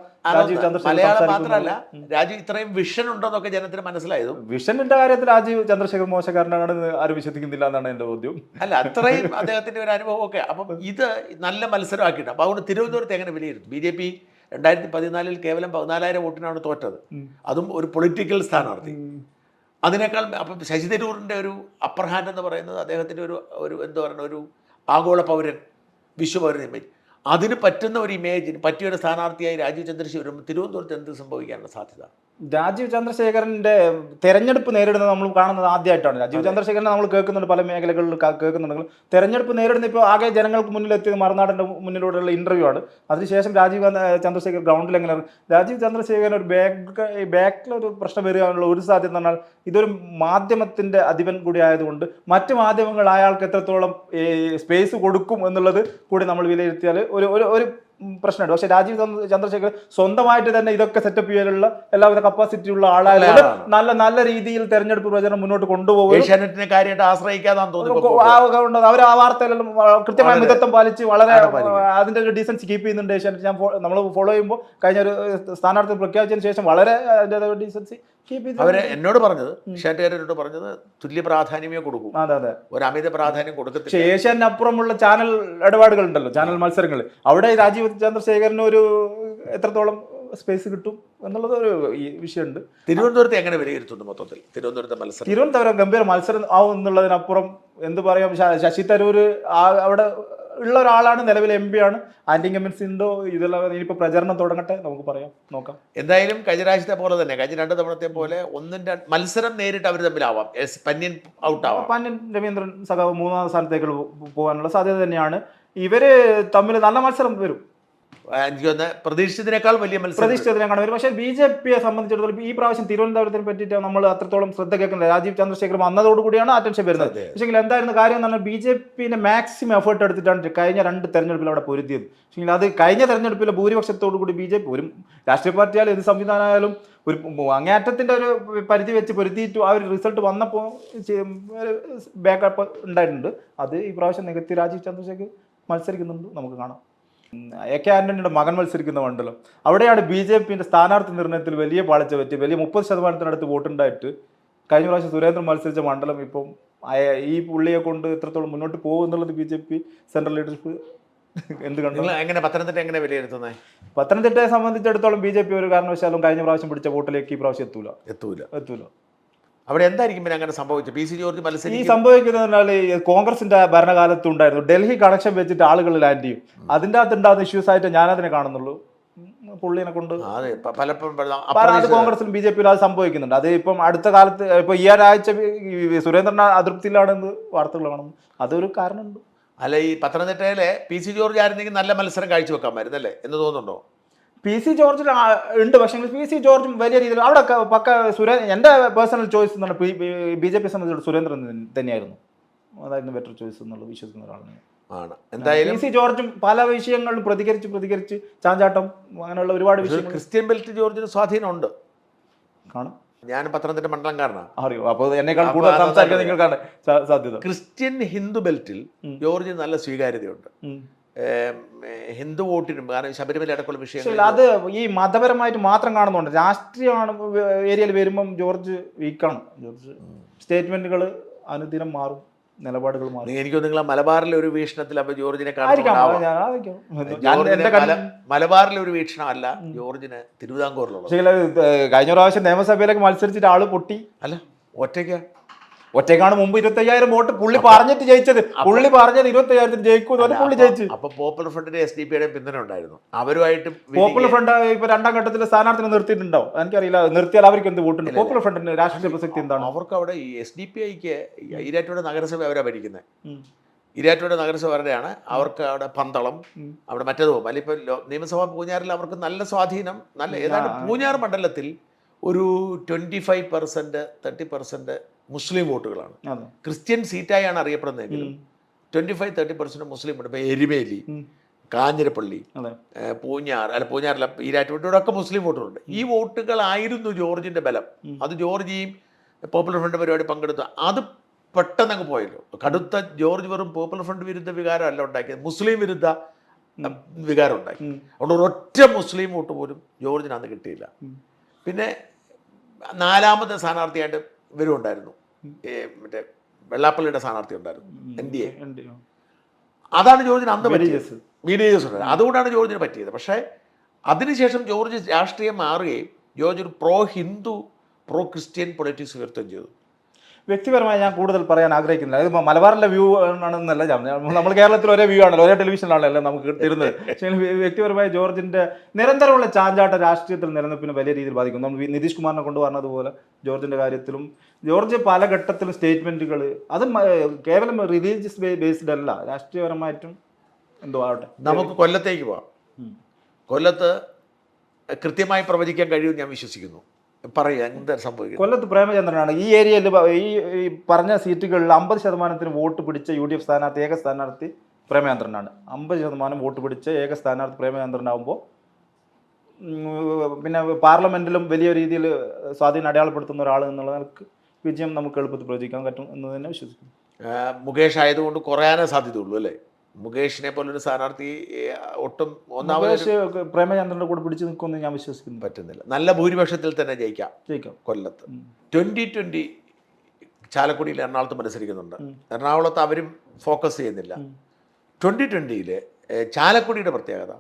മലയാളം മാത്രമല്ല, രാജീവ് ഇത്രയും വിഷൻ ഉണ്ടെന്നൊക്കെ ജനത്തിന് മനസ്സിലായതും. വിഷനിന്റെ കാര്യത്തിൽ രാജീവ് ചന്ദ്രശേഖർ മോശക്കാരനാണെന്ന് ആരും വിശ്വസിക്കുന്നില്ല എന്നാണ് എന്റെ ബോധ്യം. അല്ല, അത്രയും അദ്ദേഹത്തിന്റെ ഒരു അനുഭവമൊക്കെ. അപ്പം ഇത് നല്ല മത്സരമാക്കിയിട്ട്. അപ്പോൾ അതുകൊണ്ട് തിരുവനന്തപുരത്ത് എങ്ങനെ വിലയിരുത്തും? BJP 2014 കേവലം 14,000 വോട്ടിനാണ് തോറ്റത്, അതും ഒരു പൊളിറ്റിക്കൽ സ്ഥാനാർത്ഥി. അതിനേക്കാൾ അപ്പം ശശി തരൂരിൻ്റെ ഒരു അപ്പർ ഹാൻഡ് എന്ന് പറയുന്നത് അദ്ദേഹത്തിൻ്റെ ഒരു എന്താ പറയുക, ഒരു ആഗോള പൗരൻ, വിശ്വപൗരൻ ഇമേജ്. അതിന് പറ്റുന്ന ഒരു ഇമേജിന് പറ്റിയൊരു സ്ഥാനാർത്ഥിയായി രാജീവ് ചന്ദ്രശേഖരൻ തിരുവനന്തപുരത്ത് എന്ത് സംഭവിക്കാനുള്ള സാധ്യത? രാജീവ് ചന്ദ്രശേഖരന്റെ തെരഞ്ഞെടുപ്പ് നേരിടുന്നത് നമ്മൾ കാണുന്നത് ആദ്യമായിട്ടാണ്. രാജീവ് ചന്ദ്രശേഖരനെ നമ്മൾ കേൾക്കുന്നുണ്ട്, പല മേഖലകളിൽ കേൾക്കുന്നുണ്ടെങ്കിലും തെരഞ്ഞെടുപ്പ് നേരിടുന്ന ഇപ്പോൾ ആകെ ജനങ്ങൾക്ക് മുന്നിലെത്തിയത് മറുനാടിൻ്റെ മുന്നിലൂടെയുള്ള ഇന്റർവ്യൂ ആണ്. അതിനുശേഷം രാജീവ് ചന്ദ്രശേഖർ ഗ്രൗണ്ടിൽ എങ്ങനെയാണ്? രാജീവ് ചന്ദ്രശേഖരൻ ഒരു ബാക്കിലൊരു പ്രശ്നം വരികയാണുള്ള ഒരു സാധ്യത എന്ന് പറഞ്ഞാൽ ഇതൊരു മാധ്യമത്തിന്റെ അധിപൻ കൂടി ആയതുകൊണ്ട് മറ്റ് മാധ്യമങ്ങൾ അയാൾക്ക് എത്രത്തോളം സ്പേസ് കൊടുക്കും എന്നുള്ളത് കൂടി നമ്മൾ വിലയിരുത്തിയാൽ ഒരു പ്രശ്നമുണ്ട്. പക്ഷെ രാജീവ് ചന്ദ്രശേഖർ സ്വന്തമായിട്ട് തന്നെ ഇതൊക്കെ സെറ്റപ്പ് ചെയ്യാനുള്ള എല്ലാവിധ കപ്പാസിറ്റി ഉള്ള ആളായതുകൊണ്ട് നല്ല രീതിയിൽ തെരഞ്ഞെടുപ്പ് പ്രചരണം മുന്നോട്ട് കൊണ്ടുപോകും. ഏഷ്യാനെറ്റിനെ കാര്യമായിട്ട് ആശ്രയിക്കാതാന്ന് തോന്നുന്നു. അവർ ആ വാർത്തയിലെല്ലാം കൃത്യമായ മിതത്വം പാലിച്ച് വളരെ അതിന്റെ ഒരു ഡീസൻസി കീപ്പ് ചെയ്യുന്നുണ്ട് ഏഷ്യാനെറ്റ്. നമ്മൾ ഫോളോ ചെയ്യുമ്പോൾ കഴിഞ്ഞ ഒരു സ്ഥാനാർത്ഥി പ്രഖ്യാപിച്ചതിന് ശേഷം വളരെ അതിന്റെ ഡീസൻസി കീപ്പ് ചെയ്ത് അവര് എന്നോട് പറഞ്ഞത്, ഏഷ്യാനെറ്റുകാരോട് പറഞ്ഞത് തുല്യ പ്രാധാന്യമേ കൊടുക്കും, അതെ ഒരു അമിത പ്രാധാന്യം കൊടുക്കത്തില്ല. പക്ഷേ ഏഷ്യാനപ്പുറമുള്ള ചാനൽ ഇടപാടുകൾ ഉണ്ടല്ലോ, ചാനൽ മത്സരങ്ങൾ, അവിടെ രാജീവ് ചന്ദ്രശേഖരന് ഒരു എത്രത്തോളം സ്പേസ് കിട്ടും എന്നുള്ളത് ഒരു വിഷയമുണ്ട്. തിരുവനന്തപുരത്ത് എങ്ങനെ വിലയിരുത്തുന്നു മൊത്തത്തിൽ തിരുവനന്തപുരത്തെ മത്സരം? തിരുവനന്തപുരം ഗംഭീര മത്സരം ആവും എന്നുള്ളതിനപ്പുറം എന്ത് പറയാം, ശശി തരൂർ അവിടെ ഉള്ള ഒരാളാണ്, നിലവിലെ MP ആണ്. ആന്റി ഇൻകംബൻസി ഉണ്ടോ ഇതെല്ലാം ഇനിയിപ്പോൾ പ്രചരണം തുടങ്ങട്ടെ, നമുക്ക് നോക്കാം. എന്തായാലും കഴിഞ്ഞ രാജ്യത്തെ പോലെ തന്നെ കഴിഞ്ഞ 2 തവണത്തെ പോലെ മത്സരം നേരിട്ട് അവർ തമ്മിലാവാം. പന്യൻ ഔട്ടാവാം. പന്യൻ രവീന്ദ്രൻ സഖാവ് 3ാം സ്ഥാനത്തേക്ക് പോകാനുള്ള സാധ്യത തന്നെയാണ്. ഇവര് തമ്മിൽ നല്ല മത്സരം വരും. എനിക്ക് പ്രതീക്ഷിച്ചതിനേക്കാൾ വലിയ പ്രതീക്ഷിച്ചതിനേക്കാൾ വരും. പക്ഷേ BJPയെ സംബന്ധിച്ചിടത്തോളം ഈ പ്രാവശ്യം തിരുവനന്തപുരത്തിനെ പറ്റിയിട്ട് നമ്മൾ അത്രത്തോളം ശ്രദ്ധ കേൾക്കുന്നത് രാജീവ് ചന്ദ്രശേഖർ വന്നതോടുകൂടിയാണ് അറ്റൻഷൻ വരുന്നത്. പക്ഷേ എന്തായിരുന്നു കാര്യം എന്ന് പറഞ്ഞാൽ BJPന്റെ മാക്സിമം എഫേർട്ട് എടുത്തിട്ടാണ് കഴിഞ്ഞ 2 തെരഞ്ഞെടുപ്പിൽ അവിടെ പൊരുത്തിയത്. പക്ഷേ അത് കഴിഞ്ഞ തെരഞ്ഞെടുപ്പിലെ ഭൂരിപക്ഷത്തോടു കൂടി BJP ഒരു രാഷ്ട്രീയ പാർട്ടിയായാലും ഏത് സംവിധാനമായാലും ഒരു അങ്ങേയറ്റത്തിന്റെ ഒരു പരിധി വെച്ച് പൊരുത്തിയിട്ട് ആ ഒരു റിസൾട്ട് വന്നപ്പോൾ ബാക്കപ്പ് ഉണ്ടായിട്ടുണ്ട്. അത് ഈ പ്രാവശ്യം നികത്തി രാജീവ് ചന്ദ്രശേഖർ മത്സരിക്കുന്നുണ്ട്, നമുക്ക് കാണാം. AK ആന്റണിയുടെ മകൻ മത്സരിക്കുന്ന മണ്ഡലം, അവിടെയാണ് BJPന്റെ സ്ഥാനാർത്ഥി നിർണ്ണയത്തിൽ വലിയ പാളിച്ച പറ്റി. വലിയ 30% വോട്ടുണ്ടായിട്ട് കഴിഞ്ഞ പ്രാവശ്യം സുരേന്ദ്രൻ മത്സരിച്ച മണ്ഡലം ഇപ്പം ഈ പുള്ളിയെ കൊണ്ട് എത്രത്തോളം മുന്നോട്ട് പോകും എന്നുള്ളത് BJP സെൻട്രൽ ലീഡർഷിപ്പ് എന്ത് കണ്ടു? നിങ്ങൾ എങ്ങനെ പത്തനംതിട്ട എങ്ങനെ വിലയിരുത്തുന്നത്? പത്തനംതിട്ടയെ സംബന്ധിച്ചിടത്തോളം BJP ഒരു കാരണവശാലും കഴിഞ്ഞ പ്രാവശ്യം പിടിച്ച വോട്ടിലേക്ക് ഈ പ്രാവശ്യം എത്തൂല. അവിടെ എന്തായിരിക്കും പിന്നെ അങ്ങനെ സംഭവിച്ചത്? PC ജോർജ് ഈ മത്സരിക്കും. സംഭവിക്കുന്നതിനാൽ കോൺഗ്രസിന്റെ ഭരണകാലത്ത് ഉണ്ടായിരുന്നു ഡൽഹി കണക്ഷൻ വെച്ചിട്ട് ആളുകൾ ലാൻഡ് ചെയ്യും. അതിൻ്റെ അകത്ത് ഉണ്ടാകുന്ന ഇഷ്യൂസ് ആയിട്ട് ഞാനതിനെ കാണുന്നുള്ളൂ. പുള്ളിനെ കൊണ്ട് അതെ പലപ്പോഴും അത് കോൺഗ്രസിലും BJPയിലും അത് സംഭവിക്കുന്നുണ്ട്. അത് ഇപ്പം അടുത്ത കാലത്ത് ഇപ്പൊ ഈ ഒരാഴ്ച സുരേന്ദ്രൻ അതൃപ്തിയിലാണെന്ന് വാർത്തകൾ കാണുന്നു. അതൊരു കാരണമുണ്ട്. അല്ല, ഈ പത്തനംതിട്ടയിലെ PC ജോർജ് ആയിരുന്നെങ്കിൽ നല്ല മത്സരം കാഴ്ചവെക്കാമായിരുന്നല്ലേ എന്ന് തോന്നുന്നുണ്ടോ? PC ജോർജിൽ ഉണ്ട്, പക്ഷേ PC ജോർജും വലിയ രീതിയിൽ അവിടെ പക്ക എൻ്റെ പേഴ്സണൽ ചോയ്സ് എന്നുള്ള BJP സംബന്ധിച്ചിടത്തോളം സുരേന്ദ്രൻ തന്നെയായിരുന്നു. അതായിരുന്നു ബെറ്റർ ചോയ്സ് എന്നുള്ളത് വിശ്വസിക്കുന്ന ഒരാളാണ്. എന്തായാലും PC ജോർജും പല വിഷയങ്ങളിലും പ്രതികരിച്ച് ചാഞ്ചാട്ടം അങ്ങനെയുള്ള ഒരുപാട് വിഷയങ്ങൾ. ക്രിസ്ത്യൻ ബെൽറ്റ് ജോർജിന് സ്വാധീനമുണ്ട് കാണും. ഞാൻ പത്തനംതിട്ട മണ്ഡലംകാരനാണ്. അറിയോ? അപ്പോൾ എന്നെക്കാൾ കൂടുതൽ സംസാരിക്കാൻ നിങ്ങൾക്കാണ് സാധ്യത. ക്രിസ്ത്യൻ ഹിന്ദു ബെൽറ്റിൽ ജോർജിന് നല്ല സ്വീകാര്യതയുണ്ട്. ഹിന്ദു വോട്ടിനും, കാരണം ശബരിമല അടക്കമുള്ള വിഷയങ്ങൾ അത് ഈ മതപരമായിട്ട് മാത്രം കാണുന്നുണ്ട്. രാഷ്ട്രീയമാണ് ഏരിയയിൽ വരുമ്പം ജോർജ് വീക്കാണ്. ജോർജ് സ്റ്റേറ്റ്മെന്റുകൾ അനുദിനം മാറും, നിലപാടുകൾ മാറും. എനിക്ക് നിങ്ങൾ മലബാറിലെ ഒരു വീക്ഷണത്തിൽ അപ്പൊ ജോർജിനെ മലബാറിലെ ഒരു വീക്ഷണമല്ല ജോർജിന് തിരുവിതാംകൂറിലുള്ള. കഴിഞ്ഞ പ്രാവശ്യം നിയമസഭയിലേക്ക് മത്സരിച്ചിട്ട് ആള് പൊട്ടി. അല്ല, ഒറ്റയ്ക്കാണ് മുമ്പ് 25,000 വോട്ട് പുള്ളി പറഞ്ഞിട്ട് ജയിച്ചത്. പുള്ളി പറഞ്ഞത് 25,000 ജയിക്കും, പുള്ളി ജയിച്ചു. അപ്പൊ പോപ്പുലർ ഫ്രണ്ടിന്റെ SDPയുടെ പിന്തുണ ഉണ്ടായിരുന്നു. അവരുമായിട്ട് പോപ്പുലർ ഫ്രണ്ട് ഇപ്പൊ രണ്ടാം ഘട്ടത്തിൽ സ്ഥാനാർത്ഥിനെ നിർത്തിയിട്ടുണ്ടാവും. എനിക്കറിയില്ല, നിർത്തിയാൽ അവർക്ക് എന്ത് വോട്ടുണ്ട്? പോപ്പുലർ ഫ്രണ്ടിന് രാഷ്ട്രീയ പ്രസക്തി എന്താണ്? അവർക്ക് അവിടെ ഈ SDPIക്ക് ഈരാറ്റുപേട്ട നഗരസഭ അവരാ ഭരിക്കുന്നത്. ഈരാറ്റുപേട്ട നഗരസഭ അവരുടെയാണ്. അവർക്ക് അവിടെ പന്തളം, അവിടെ മറ്റേതും അല്ല. ഇപ്പൊ നിയമസഭാ പൂഞ്ഞാറിൽ അവർക്ക് നല്ല സ്വാധീനം, നല്ല ഏതാണ്ട് പൂഞ്ഞാർ മണ്ഡലത്തിൽ ഒരു 25% 30% മുസ്ലിം വോട്ടുകളാണ്. ക്രിസ്ത്യൻ സീറ്റായാണ് അറിയപ്പെടുന്നതെങ്കിലും 25-30% മുസ്ലിം വോട്ട്. ഇപ്പൊ എരുമേലി, കാഞ്ഞിരപ്പള്ളി, പൂഞ്ഞാറില്ല, ഈരാറ്റുപേട്ടയോടൊക്കെ മുസ്ലിം വോട്ടുകളുണ്ട്. ഈ വോട്ടുകളായിരുന്നു ജോർജിന്റെ ബലം. അത് ജോർജിയും പോപ്പുലർ ഫ്രണ്ട് പരിപാടി പങ്കെടുത്തു. അത് പെട്ടെന്ന് അങ്ങ് പോയല്ലോ. കടുത്ത ജോർജ് വെറും പോപ്പുലർ ഫ്രണ്ട് വിരുദ്ധ വികാരം അല്ല ഉണ്ടാക്കിയത്, മുസ്ലിം വിരുദ്ധ വികാരം ഉണ്ടാക്കി. അതുകൊണ്ട് ഒരൊറ്റ മുസ്ലിം വോട്ട് പോലും ജോർജിന് അന്ന് കിട്ടിയില്ല. പിന്നെ നാലാമത്തെ സ്ഥാനാർത്ഥിയായിട്ട് ഇവരും ഉണ്ടായിരുന്നു, മറ്റേ വെള്ളാപ്പള്ളിയുടെ സ്ഥാനാർത്ഥി ഉണ്ടായിരുന്നു, NDA. അതാണ് ജോർജിന് അന്ന് പറ്റിയത്. BDS ഉണ്ടായിരുന്നു. അതുകൊണ്ടാണ് ജോർജിന് പറ്റിയത്. പക്ഷേ അതിനുശേഷം ജോർജ് രാഷ്ട്രീയം മാറുകയും ജോർജ് ഒരു pro Hindu pro Christian politics ഉയർത്തുകയും ചെയ്തു. വ്യക്തിപരമായി ഞാൻ കൂടുതൽ പറയാൻ ആഗ്രഹിക്കുന്നില്ല. ഇത് മലബാറിലെ വ്യൂ ആണെന്നല്ല, നമ്മൾ കേരളത്തിൽ ഒരേ വ്യൂ ആണല്ലോ, ഒരേ ടെലിവിഷനിലാണല്ലോ നമുക്ക് തരുന്നത്. പക്ഷേ വ്യക്തിപരമായി ജോർജിന്റെ നിരന്തരമുള്ള ചാഞ്ചാട്ട രാഷ്ട്രീയത്തിൽ നിലനിൽപ്പിന് വലിയ രീതിയിൽ ബാധിക്കും. നമ്മൾ നിതീഷ് കുമാറിനെ കൊണ്ട് പറഞ്ഞതുപോലെ ജോർജിന്റെ കാര്യത്തിലും ജോർജ് പല ഘട്ടത്തിലും സ്റ്റേറ്റ്മെന്റുകൾ അത് കേവലം റിലീജിയസ് ബേസ്ഡ് അല്ല, രാഷ്ട്രീയപരമായിട്ടും എന്തോ ആവട്ടെ. നമുക്ക് കൊല്ലത്തേക്ക് പോവാം. കൊല്ലത്ത് കൃത്യമായി പ്രവചിക്കാൻ കഴിയുമെന്ന് ഞാൻ വിശ്വസിക്കുന്നു. പറയുക എന്താ സംഭവിക്കുന്നത്? കൊല്ലത്ത് പ്രേമചന്ദ്രനാണ് ഈ ഏരിയയിൽ ഈ പറഞ്ഞ സീറ്റുകളിൽ 50% വോട്ട് പിടിച്ച UDF സ്ഥാനാർത്ഥി, ഏക സ്ഥാനാർത്ഥി പ്രേമചന്ദ്രനാണ്. 50% വോട്ട് പിടിച്ച ഏക സ്ഥാനാർത്ഥി പ്രേമചന്ദ്രനാകുമ്പോൾ പിന്നെ പാർലമെന്റിലും വലിയ രീതിയിൽ സ്വാധീനം അടയാളപ്പെടുത്തുന്ന ഒരാൾ എന്നുള്ള നിലക്ക് വിജയം നമുക്ക് എളുപ്പത്തിൽ പ്രവചിക്കാൻ പറ്റും എന്ന് തന്നെ വിശ്വസിക്കുന്നു. മുകേഷ് ആയതുകൊണ്ട് കുറയാനേ സാധ്യതയുള്ളൂ അല്ലേ? മുകേഷിനെ പോലൊരു സ്ഥാനാർത്ഥി ഒട്ടും പ്രേമചന്ദ്രന്റെ കൂടെ പിടിച്ചു നിൽക്കുമെന്ന് ഞാൻ വിശ്വസിക്കുന്നു. പറ്റുന്നില്ല. നല്ല ഭൂരിപക്ഷത്തിൽ തന്നെ ജയിക്കാം കൊല്ലത്ത്. 2020 ചാലക്കുടിയിൽ എറണാകുളത്ത് മത്സരിക്കുന്നുണ്ട്. എറണാകുളത്ത് അവരും ഫോക്കസ് ചെയ്യുന്നില്ല. 2020 ചാലക്കുടിയുടെ പ്രത്യേകത,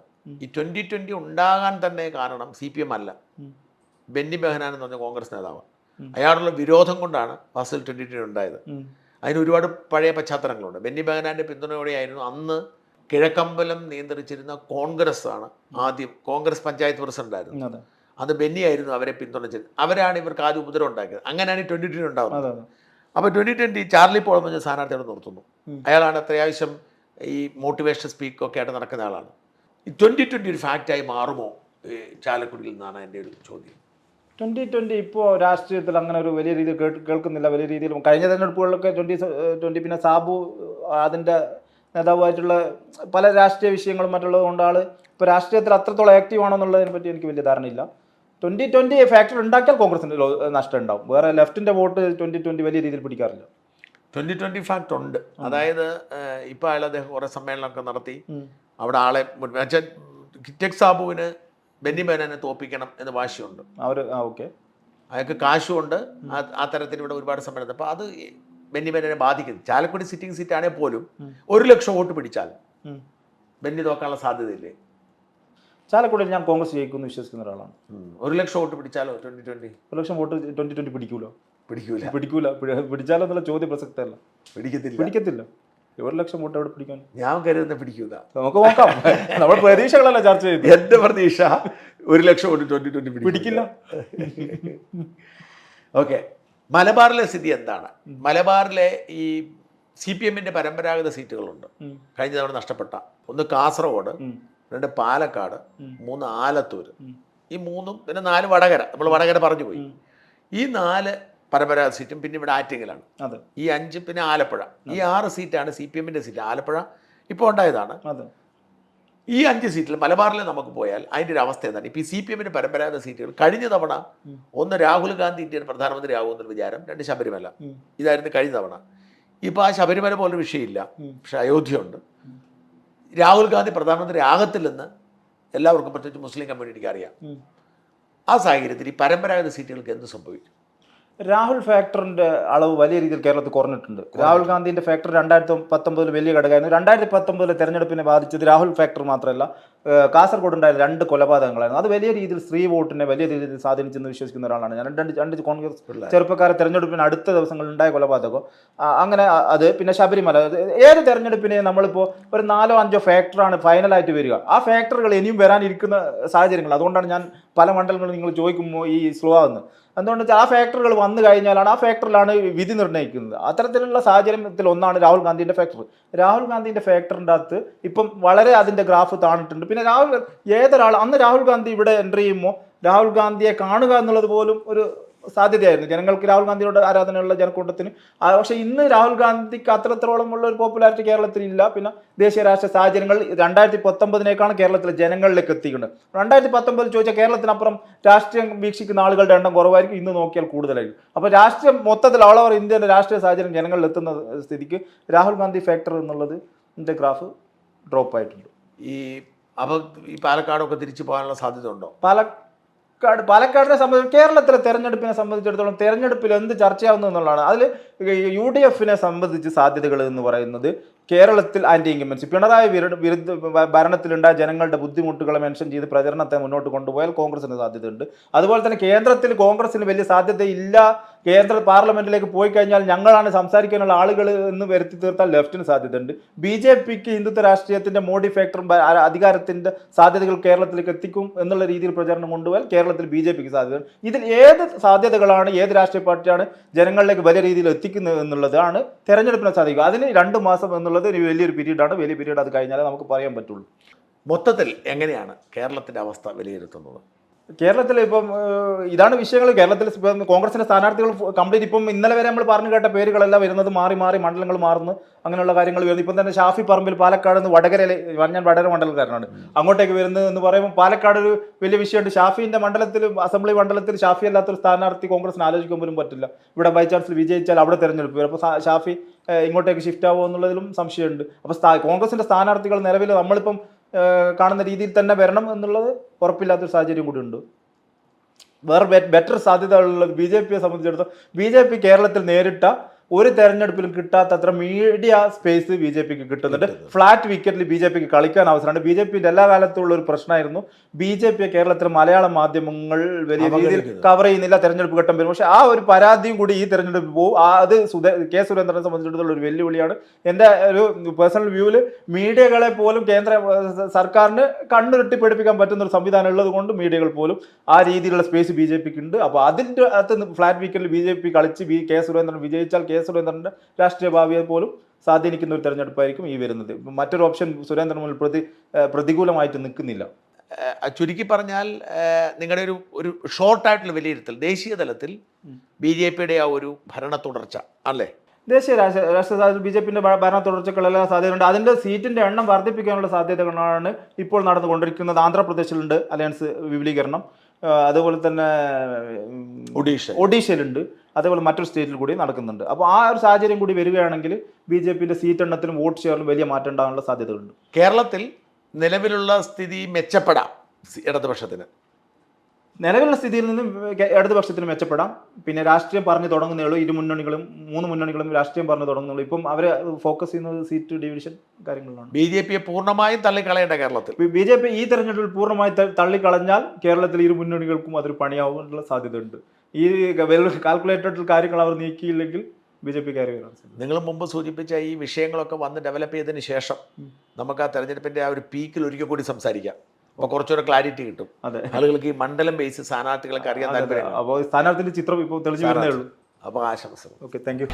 ഈ 2020 ഉണ്ടാകാൻ തന്നെ കാരണം CPM അല്ല, ബെന്നി ബെഹനാൻ എന്ന് പറഞ്ഞ കോൺഗ്രസ് നേതാവ്. അയാളുള്ള വിരോധം കൊണ്ടാണ് ഫാസിൽ 2020 ഉണ്ടായത്. അതിന് ഒരുപാട് പഴയ പശ്ചാത്തലങ്ങളുണ്ട്. ബെന്നി ബെഹനാൻ്റെ പിന്തുണയോടെയായിരുന്നു അന്ന് കിഴക്കമ്പലം നിയന്ത്രിച്ചിരുന്ന കോൺഗ്രസ് ആണ് ആദ്യം, കോൺഗ്രസ് പഞ്ചായത്ത് പ്രസിഡന്റായിരുന്നു. അത് ബെന്നി ആയിരുന്നു അവരെ പിന്തുണച്ചത്. അവരാണ് ഇവർക്ക് ആദ്യം ഉപദ്രവം ഉണ്ടാക്കിയത്. അങ്ങനെയാണ് 2020 ഉണ്ടാകുന്നത്. അപ്പോൾ 2020 ചാർലി പോൾ എന്ന് പറഞ്ഞ സ്ഥാനാർത്ഥിയോട് നിർത്തുന്നു. അയാളാണ് അത്യാവശ്യം ഈ മോട്ടിവേഷൻ സ്പീക്കൊക്കെ ആയിട്ട് നടക്കുന്ന ആളാണ്. ഈ 2020 ഒരു ഫാക്റ്റായി മാറുമോ ചാലക്കുടിയിൽ നിന്നാണ് എൻ്റെ ഒരു ചോദ്യം. 2020 ഇപ്പോൾ രാഷ്ട്രീയത്തിൽ അങ്ങനെ ഒരു വലിയ രീതിയിൽ കേൾക്കുന്നില്ല. വലിയ രീതിയിൽ കഴിഞ്ഞ തെരഞ്ഞെടുപ്പുകളിലൊക്കെ 2020 പിന്നെ സാബു അതിൻ്റെ നേതാവായിട്ടുള്ള പല രാഷ്ട്രീയ വിഷയങ്ങളും മറ്റുള്ളത് കൊണ്ട് ആൾ ഇപ്പോൾ രാഷ്ട്രീയത്തിൽ അത്രത്തോളം ആക്റ്റീവ് ആണോ എന്നുള്ളതിനെ പറ്റി എനിക്ക് വലിയ ധാരണയില്ല. 2020 ഫാക്ടർ ഉണ്ടാക്കിയാൽ കോൺഗ്രസിൻ്റെ നഷ്ടം ഉണ്ടാവും. വേറെ ലെഫ്റ്റിൻ്റെ വോട്ട് 2020 വലിയ രീതിയിൽ പിടിക്കാറില്ല. 2020 ഫാക്ടർ ഉണ്ട്. അതായത് ഇപ്പോൾ അയാൾ അദ്ദേഹം കുറേ സമ്മേളനമൊക്കെ നടത്തി അവിടെ ആളെ വെച്ചാൽ കിറ്റക് സാബുവിന് ബെന്നി ബെഹനാനെ തോപ്പിക്കണം എന്ന് വാശിയുണ്ട്. ഓക്കെ, അയാൾക്ക് കാശുമുണ്ട്. ആ തരത്തിൽ ഇവിടെ ഒരുപാട് സമ്മേളനം. അപ്പോൾ അത് ബെന്നി ബെഹനാനെ ബാധിക്കുന്നത്. ചാലക്കുടി സിറ്റിംഗ് സീറ്റാണെങ്കിൽ പോലും 1 ലക്ഷം വോട്ട് പിടിച്ചാൽ ബെന്നി തോക്കാനുള്ള സാധ്യതയില്ലേ? ചാലക്കുടിയിൽ ഞാൻ കോൺഗ്രസ് ജയിക്കുമെന്ന് വിശ്വസിക്കുന്ന ഒരാളാണ്. 1 ലക്ഷം വോട്ട് പിടിച്ചാലോ 2020? 1 ലക്ഷം വോട്ട് 2020 പിടിക്കൂല. പിടിച്ചാലോ എന്നുള്ള ചോദ്യം പ്രസക്തമല്ല. പിടിക്കത്തില്ല. 1 ലക്ഷം വോട്ട് എവിടെ പിടിക്കാൻ? ഞാൻ കരുതുന്ന പിടിക്കുക. നമുക്ക് നോക്കാം. നമ്മൾ പ്രതീക്ഷകളല്ല ചർച്ച ചെയ്ത്. എന്റെ പ്രതീക്ഷ 1 ലക്ഷം വോട്ട് 2020 പിടിക്കില്ല. ഓക്കെ, മലബാറിലെ സ്ഥിതി എന്താണ്? മലബാറിലെ ഈ CPM-ന്റെ പരമ്പരാഗത സീറ്റുകളുണ്ട്, കഴിഞ്ഞ തവണ നഷ്ടപ്പെട്ട. 1 കാസർഗോഡ്, 2 പാലക്കാട്, 3 ആലത്തൂർ, ഈ 3, പിന്നെ 4 വടകര. നമ്മൾ വടകര പറഞ്ഞു പോയി. ഈ 4 പരമ്പരാഗത സീറ്റും, പിന്നെ ഇവിടെ ആറ്റിങ്ങലാണ്. ഈ 5, പിന്നെ ആലപ്പുഴ. ഈ 6 സീറ്റാണ് CPM-ന്റെ സീറ്റ്. ആലപ്പുഴ ഇപ്പോൾ ഉണ്ടായതാണ്. ഈ 5 സീറ്റിൽ മലബാറിൽ നമുക്ക് പോയാൽ അതിൻ്റെ ഒരു അവസ്ഥ എന്താണ്? ഇപ്പോൾ ഈ CPM-ന്റെ പരമ്പരാഗത സീറ്റുകൾ കഴിഞ്ഞ തവണ 1 രാഹുൽ ഗാന്ധി ഇന്ത്യൻ പ്രധാനമന്ത്രി ആകുമെന്നൊരു വിചാരം, 2 ശബരിമല. ഇതായിരുന്നു കഴിഞ്ഞ തവണ. ഇപ്പോൾ ആ ശബരിമല പോലൊരു വിഷയമില്ല, പക്ഷെ അയോധ്യയുണ്ട്. രാഹുൽ ഗാന്ധി പ്രധാനമന്ത്രി ആകത്തില്ലെന്ന് എല്ലാവർക്കും, പ്രത്യേകിച്ച് മുസ്ലിം കമ്മ്യൂണിറ്റിക്ക് അറിയാം. ആ സാഹചര്യത്തിൽ ഈ പരമ്പരാഗത സീറ്റുകൾക്ക് എന്ത് സംഭവിക്കും? രാഹുൽ ഫാക്ടറിന്റെ അളവ് വലിയ രീതിയിൽ കേരളത്തിൽ കുറഞ്ഞിട്ടുണ്ട്. രാഹുൽ ഗാന്ധിന്റെ ഫാക്ടർ 2019 വലിയ ഘടകമായിരുന്നു. 2019 തെരഞ്ഞെടുപ്പിനെ ബാധിച്ചത് രാഹുൽ ഫാക്ടർ മാത്രമല്ല, കാസർഗോഡ് ഉണ്ടായ 2 കൊലപാതകങ്ങളായിരുന്നു. അത് വലിയ രീതിയിൽ സ്ത്രീ വോട്ടിനെ വലിയ രീതിയിൽ സ്വാധീനിച്ചെന്ന് വിശ്വസിക്കുന്ന ഒരാളാണ് ഞാൻ. 2 കോൺഗ്രസ് ചെറുപ്പക്കാരെ തെരഞ്ഞെടുപ്പിന് അടുത്ത ദിവസങ്ങളിൽ ഉണ്ടായ കൊലപാതകം, അങ്ങനെ അത്. പിന്നെ ശബരിമല, ഏത് തെരഞ്ഞെടുപ്പിനെ നമ്മളിപ്പോൾ ഒരു 4-5 ഫാക്ടറാണ് ഫൈനലായിട്ട് വരിക. ആ ഫാക്ടറുകൾ ഇനിയും വരാനിരിക്കുന്ന സാഹചര്യങ്ങൾ. അതുകൊണ്ടാണ് ഞാൻ പല മണ്ഡലങ്ങളും നിങ്ങൾ ചോദിക്കുമ്പോൾ ഈ സ്ലോ ആകുന്നത്. എന്തുകൊണ്ട് വെച്ചാൽ ആ ഫാക്ടറികൾ വന്നു കഴിഞ്ഞാലാണ് ആ ഫാക്ടറിലാണ് വിധി നിർണ്ണയിക്കുന്നത്. അത്തരത്തിലുള്ള സാഹചര്യത്തിൽ ഒന്നാണ് രാഹുൽ ഗാന്ധിൻ്റെ ഫാക്ടർ. രാഹുൽ ഗാന്ധിൻ്റെ ഫാക്ടറിൻ്റെ അകത്ത് ഇപ്പം വളരെ അതിൻ്റെ ഗ്രാഫ് താണിട്ടുണ്ട്. പിന്നെ അന്ന് രാഹുൽ ഗാന്ധി ഇവിടെ എൻട്രി ചെയ്യുമ്പോൾ രാഹുൽ ഗാന്ധിയെ കാണുക എന്നുള്ളത് പോലും ഒരു സാധ്യതയായിരുന്നു ജനങ്ങൾക്ക്, രാഹുൽ ഗാന്ധിയോട് ആരാധനയുള്ള ജനക്കൂട്ടത്തിന്. പക്ഷേ ഇന്ന് രാഹുൽ ഗാന്ധിക്ക് അത്രത്തോളമുള്ള ഒരു പോപ്പുലാരിറ്റി കേരളത്തിൽ ഇല്ല. പിന്നെ ദേശീയ രാഷ്ട്രീയ സാഹചര്യങ്ങൾ 2019 കേരളത്തിലെ ജനങ്ങളിലേക്ക് എത്തിക്കുന്നത്. 2019 ചോദിച്ചാൽ കേരളത്തിനപ്പുറം രാഷ്ട്രീയം വീക്ഷിക്കുന്ന ആളുകളുടെ എണ്ണം കുറവായിരിക്കും, ഇന്ന് നോക്കിയാൽ കൂടുതലായിരിക്കും. അപ്പോൾ രാഷ്ട്രീയം മൊത്തത്തിൽ ഓൾ ഓവർ ഇന്ത്യയുടെ രാഷ്ട്രീയ സാഹചര്യം ജനങ്ങളിൽ എത്തുന്ന സ്ഥിതിക്ക് രാഹുൽ ഗാന്ധി ഫാക്ടർ എന്നുള്ളത് ഇതിൻ്റെ ഗ്രാഫ് ഡ്രോപ്പ് ആയിട്ടുണ്ട്. അപ്പോൾ ഈ പാലക്കാടൊക്കെ തിരിച്ചു പോകാനുള്ള സാധ്യത ഉണ്ടോ? പാലക്കാടിനെ സംബന്ധിച്ച്, കേരളത്തിലെ തെരഞ്ഞെടുപ്പിനെ സംബന്ധിച്ചിടത്തോളം തെരഞ്ഞെടുപ്പിൽ എന്ത് ചർച്ചയാവുന്നു എന്നുള്ളതാണ്. അതിൽ UDF-നെ സംബന്ധിച്ച് സാധ്യതകൾ എന്ന് പറയുന്നത് കേരളത്തിൽ ആൻറ്റി ഇൻകംബൻസി, പിണറായി വിരുദ്ധ ഭരണത്തിലുണ്ടായ ജനങ്ങളുടെ ബുദ്ധിമുട്ടുകളെ മെൻഷൻ ചെയ്ത് പ്രചരണത്തെ മുന്നോട്ട് കൊണ്ടുപോയാൽ കോൺഗ്രസിന് സാധ്യതയുണ്ട്. അതുപോലെ തന്നെ കേന്ദ്രത്തിൽ കോൺഗ്രസിന് വലിയ സാധ്യതയില്ല, കേന്ദ്ര പാർലമെന്റിലേക്ക് പോയി കഴിഞ്ഞാൽ ഞങ്ങളാണ് സംസാരിക്കാനുള്ള ആളുകൾ എന്ന് വരുത്തി തീർത്താൽ ലെഫ്റ്റിന് സാധ്യതയുണ്ട്. BJP-ക്ക് ഹിന്ദുത്വ രാഷ്ട്രീയത്തിന്റെ മോഡി ഫാക്ടറും അധികാരത്തിന്റെ സാധ്യതകൾ കേരളത്തിലേക്ക് എത്തിക്കും എന്നുള്ള രീതിയിൽ പ്രചരണം കൊണ്ടുപോയാൽ കേരളത്തിൽ BJP-ക്ക് സാധ്യതയുണ്ട്. ഇതിൽ ഏത് സാധ്യതകളാണ്, ഏത് രാഷ്ട്രീയ പാർട്ടിയാണ് ജനങ്ങളിലേക്ക് വലിയ രീതിയിൽ എത്തിക്കുന്നത് എന്നുള്ളതാണ് തെരഞ്ഞെടുപ്പിനെ സാധിക്കുക. അതിന് 2 മാസം എന്നുള്ളത് ഒരു വലിയൊരു പീരീഡാണ്. വലിയ പീരീഡ് അത് കഴിഞ്ഞാലേ നമുക്ക് പറയാൻ പറ്റുള്ളൂ. മൊത്തത്തിൽ എങ്ങനെയാണ് കേരളത്തിൻ്റെ അവസ്ഥ വിലയിരുത്തുന്നത്? കേരളത്തിൽ ഇപ്പം ഇതാണ് വിഷയങ്ങൾ. കേരളത്തിൽ കോൺഗ്രസിന്റെ സ്ഥാനാർത്ഥികൾ കംപ്ലീറ്റ് ഇപ്പം ഇന്നലെ വരെ നമ്മൾ പറഞ്ഞു കേട്ട പേരുകളെല്ലാം വരുന്നത് മാറി മണ്ഡലങ്ങൾ മാറുന്നു, അങ്ങനെയുള്ള കാര്യങ്ങൾ വരുന്നു. ഇപ്പം തന്നെ ഷാഫി പറമ്പിൽ പാലക്കാട് നിന്ന് വടകരയിൽ, ഞാൻ വടകര മണ്ഡലക്കാരനാണ്, അങ്ങോട്ടേക്ക് വരുന്നത് എന്ന് പറയുമ്പോൾ പാലക്കാട് ഒരു വലിയ വിഷയമുണ്ട്. ഷാഫിന്റെ മണ്ഡലത്തിൽ, അസംബ്ലി മണ്ഡലത്തിൽ ഷാഫി അല്ലാത്തൊരു സ്ഥാനാർത്ഥി കോൺഗ്രസിന് ആലോചിക്കാൻ പോലും പറ്റില്ല. ഇവിടെ ബൈ ചാൻസിൽ വിജയിച്ചാൽ അവിടെ തെരഞ്ഞെടുപ്പ് വരും. അപ്പോൾ ഷാഫി ഇങ്ങോട്ടേക്ക് ഷിഫ്റ്റ് ആവുമോ എന്നുള്ളതിലും സംശയമുണ്ട്. അപ്പോൾ കോൺഗ്രസിന്റെ സ്ഥാനാർത്ഥികൾ നിലവിൽ നമ്മളിപ്പം കാണുന്ന രീതിയിൽ തന്നെ വരണം എന്നുള്ളത് ഉറപ്പില്ലാത്തൊരു സാഹചര്യം കൂടി ഉണ്ട്. വേറെ ബെറ്റർ സാധ്യതകളുള്ളത് BJP-യെ സംബന്ധിച്ചിടത്തോളം, BJP കേരളത്തിൽ നേരിട്ട ഒരു തെരഞ്ഞെടുപ്പിലും കിട്ടാത്തത്ര മീഡിയ സ്പേസ് BJP-ക്ക് കിട്ടുന്നുണ്ട്. ഫ്ലാറ്റ് വിക്കറ്റിൽ BJP-ക്ക് കളിക്കാൻ അവസരമുണ്ട്. BJP-ന്റെ എല്ലാ കാലത്തുള്ള ഒരു പ്രശ്നമായിരുന്നു BJP-യെ കേരളത്തിലെ മലയാള മാധ്യമങ്ങൾ വലിയ രീതിയിൽ കവർ ചെയ്യുന്നില്ല തെരഞ്ഞെടുപ്പ് ഘട്ടം വരും. പക്ഷേ ആ ഒരു പരാതിയും കൂടി ഈ തെരഞ്ഞെടുപ്പ് പോകും. അത് കെ സുരേന്ദ്രനെ സംബന്ധിച്ചിടത്തോളം ഒരു വെല്ലുവിളിയാണ്. എൻ്റെ ഒരു പേഴ്സണൽ വ്യൂവിൽ മീഡിയകളെ പോലും കേന്ദ്ര സർക്കാരിന് കണ്ണുരുട്ടി പഠിപ്പിക്കാൻ പറ്റുന്ന ഒരു സംവിധാനം ഉള്ളത് കൊണ്ട് മീഡിയകൾ പോലും ആ രീതിയിലുള്ള സ്പേസ് BJP-ക്ക് ഉണ്ട്. അപ്പോൾ അതിൻ്റെ അകത്ത് ഫ്ലാറ്റ് വിക്കറ്റിൽ BJP കളിച്ച് കെ സുരേന്ദ്രൻ വിജയിച്ചാൽ കെ സുരേന്ദ്രന്റെ രാഷ്ട്രീയ ഭാവിയെ പോലും സ്വാധീനിക്കുന്ന ഒരു തെരഞ്ഞെടുപ്പായിരിക്കും ഈ വരുന്നത്. മറ്റൊരു ഓപ്ഷൻ സുരേന്ദ്രൻ മുന്നിൽ പ്രതികൂലമായിട്ട് നിൽക്കുന്നില്ല. ചുരുക്കി പറഞ്ഞാൽ നിങ്ങളുടെ ഒരു ഷോർട്ടായിട്ടുള്ള വിലയിരുത്തൽ ദേശീയ തലത്തിൽ BJP-യുടെ ആ ഒരു ഭരണ തുടർച്ച അല്ലേ? ദേശീയ രാഷ്ട്രീയ BJP-ന്റെ ഭരണ തുടർച്ചകളെല്ലാം സാധ്യതയുണ്ട്. അതിൻ്റെ സീറ്റിന്റെ എണ്ണം വർദ്ധിപ്പിക്കാനുള്ള സാധ്യതകളാണ് ഇപ്പോൾ നടന്നുകൊണ്ടിരിക്കുന്നത്. ആന്ധ്രാപ്രദേശിലുണ്ട് അലയൻസ് വിപുലീകരണം, അതുപോലെ തന്നെ ഒഡീഷയിലുണ്ട്, അതേപോലെ മറ്റൊരു സ്റ്റേറ്റിൽ കൂടി നടക്കുന്നുണ്ട്. അപ്പോൾ ആ ഒരു സാഹചര്യം കൂടി വരികയാണെങ്കിൽ BJP-ന്റെ സീറ്റ് എണ്ണത്തിലും വോട്ട് ഷെയറിലും വലിയ മാറ്റം ഉണ്ടാകാനുള്ള സാധ്യതകളുണ്ട്. കേരളത്തിൽ നിലവിലുള്ള സ്ഥിതി മെച്ചപ്പെടാം ഇടതുപക്ഷത്തിന്. നിലവിലുള്ള സ്ഥിതിയിൽ നിന്ന് ഇടതുപക്ഷത്തിന് മെച്ചപ്പെടാം. പിന്നെ രാഷ്ട്രീയം പറഞ്ഞു തുടങ്ങുന്നേ ഉള്ളൂ. മൂന്ന് മുന്നണികളും രാഷ്ട്രീയം പറഞ്ഞു തുടങ്ങുന്നുള്ളൂ. ഇപ്പം അവർ ഫോക്കസ് ചെയ്യുന്നത് സീറ്റ് ഡിവിഷൻ കാര്യങ്ങളിലാണ്. BJP പൂർണ്ണമായും തള്ളിക്കളയേണ്ട കേരളത്തിൽ. BJP ഈ തെരഞ്ഞെടുപ്പിൽ പൂർണ്ണമായി തള്ളിക്കളഞ്ഞാൽ കേരളത്തിൽ ഇരു മുന്നണികൾക്കും അതൊരു പണിയാവാനുള്ള സാധ്യതയുണ്ട്. ഈ കാൽക്കുലേറ്റഡ് കാര്യങ്ങൾ അവർ നീക്കിയില്ലെങ്കിൽ BJP കയറി വരാൻ സാധ്യത. നിങ്ങൾ മുമ്പ് സൂചിപ്പിച്ച ഈ വിഷയങ്ങളൊക്കെ വന്ന് ഡെവലപ്പ് ചെയ്തതിന് ശേഷം നമുക്ക് ആ തെരഞ്ഞെടുപ്പിൻ്റെ ആ ഒരു പീക്കിൽ ഒരിക്കൽ കൂടി സംസാരിക്കാം. അപ്പോൾ കുറച്ചുകൂടെ ക്ലാരിറ്റി കിട്ടും. അതെ, ആളുകൾക്ക് ഈ മണ്ഡലം ബേസ് സ്ഥാനാർത്ഥികളൊക്കെ അറിയാൻ താല്പര്യം. അപ്പോൾ സ്ഥാനാർത്ഥിയുടെ ചിത്രം ഇപ്പോൾ തെളിഞ്ഞു വരുന്നേ ഉള്ളൂ. അപ്പോൾ ആശംസകൾ. Okay, thank you.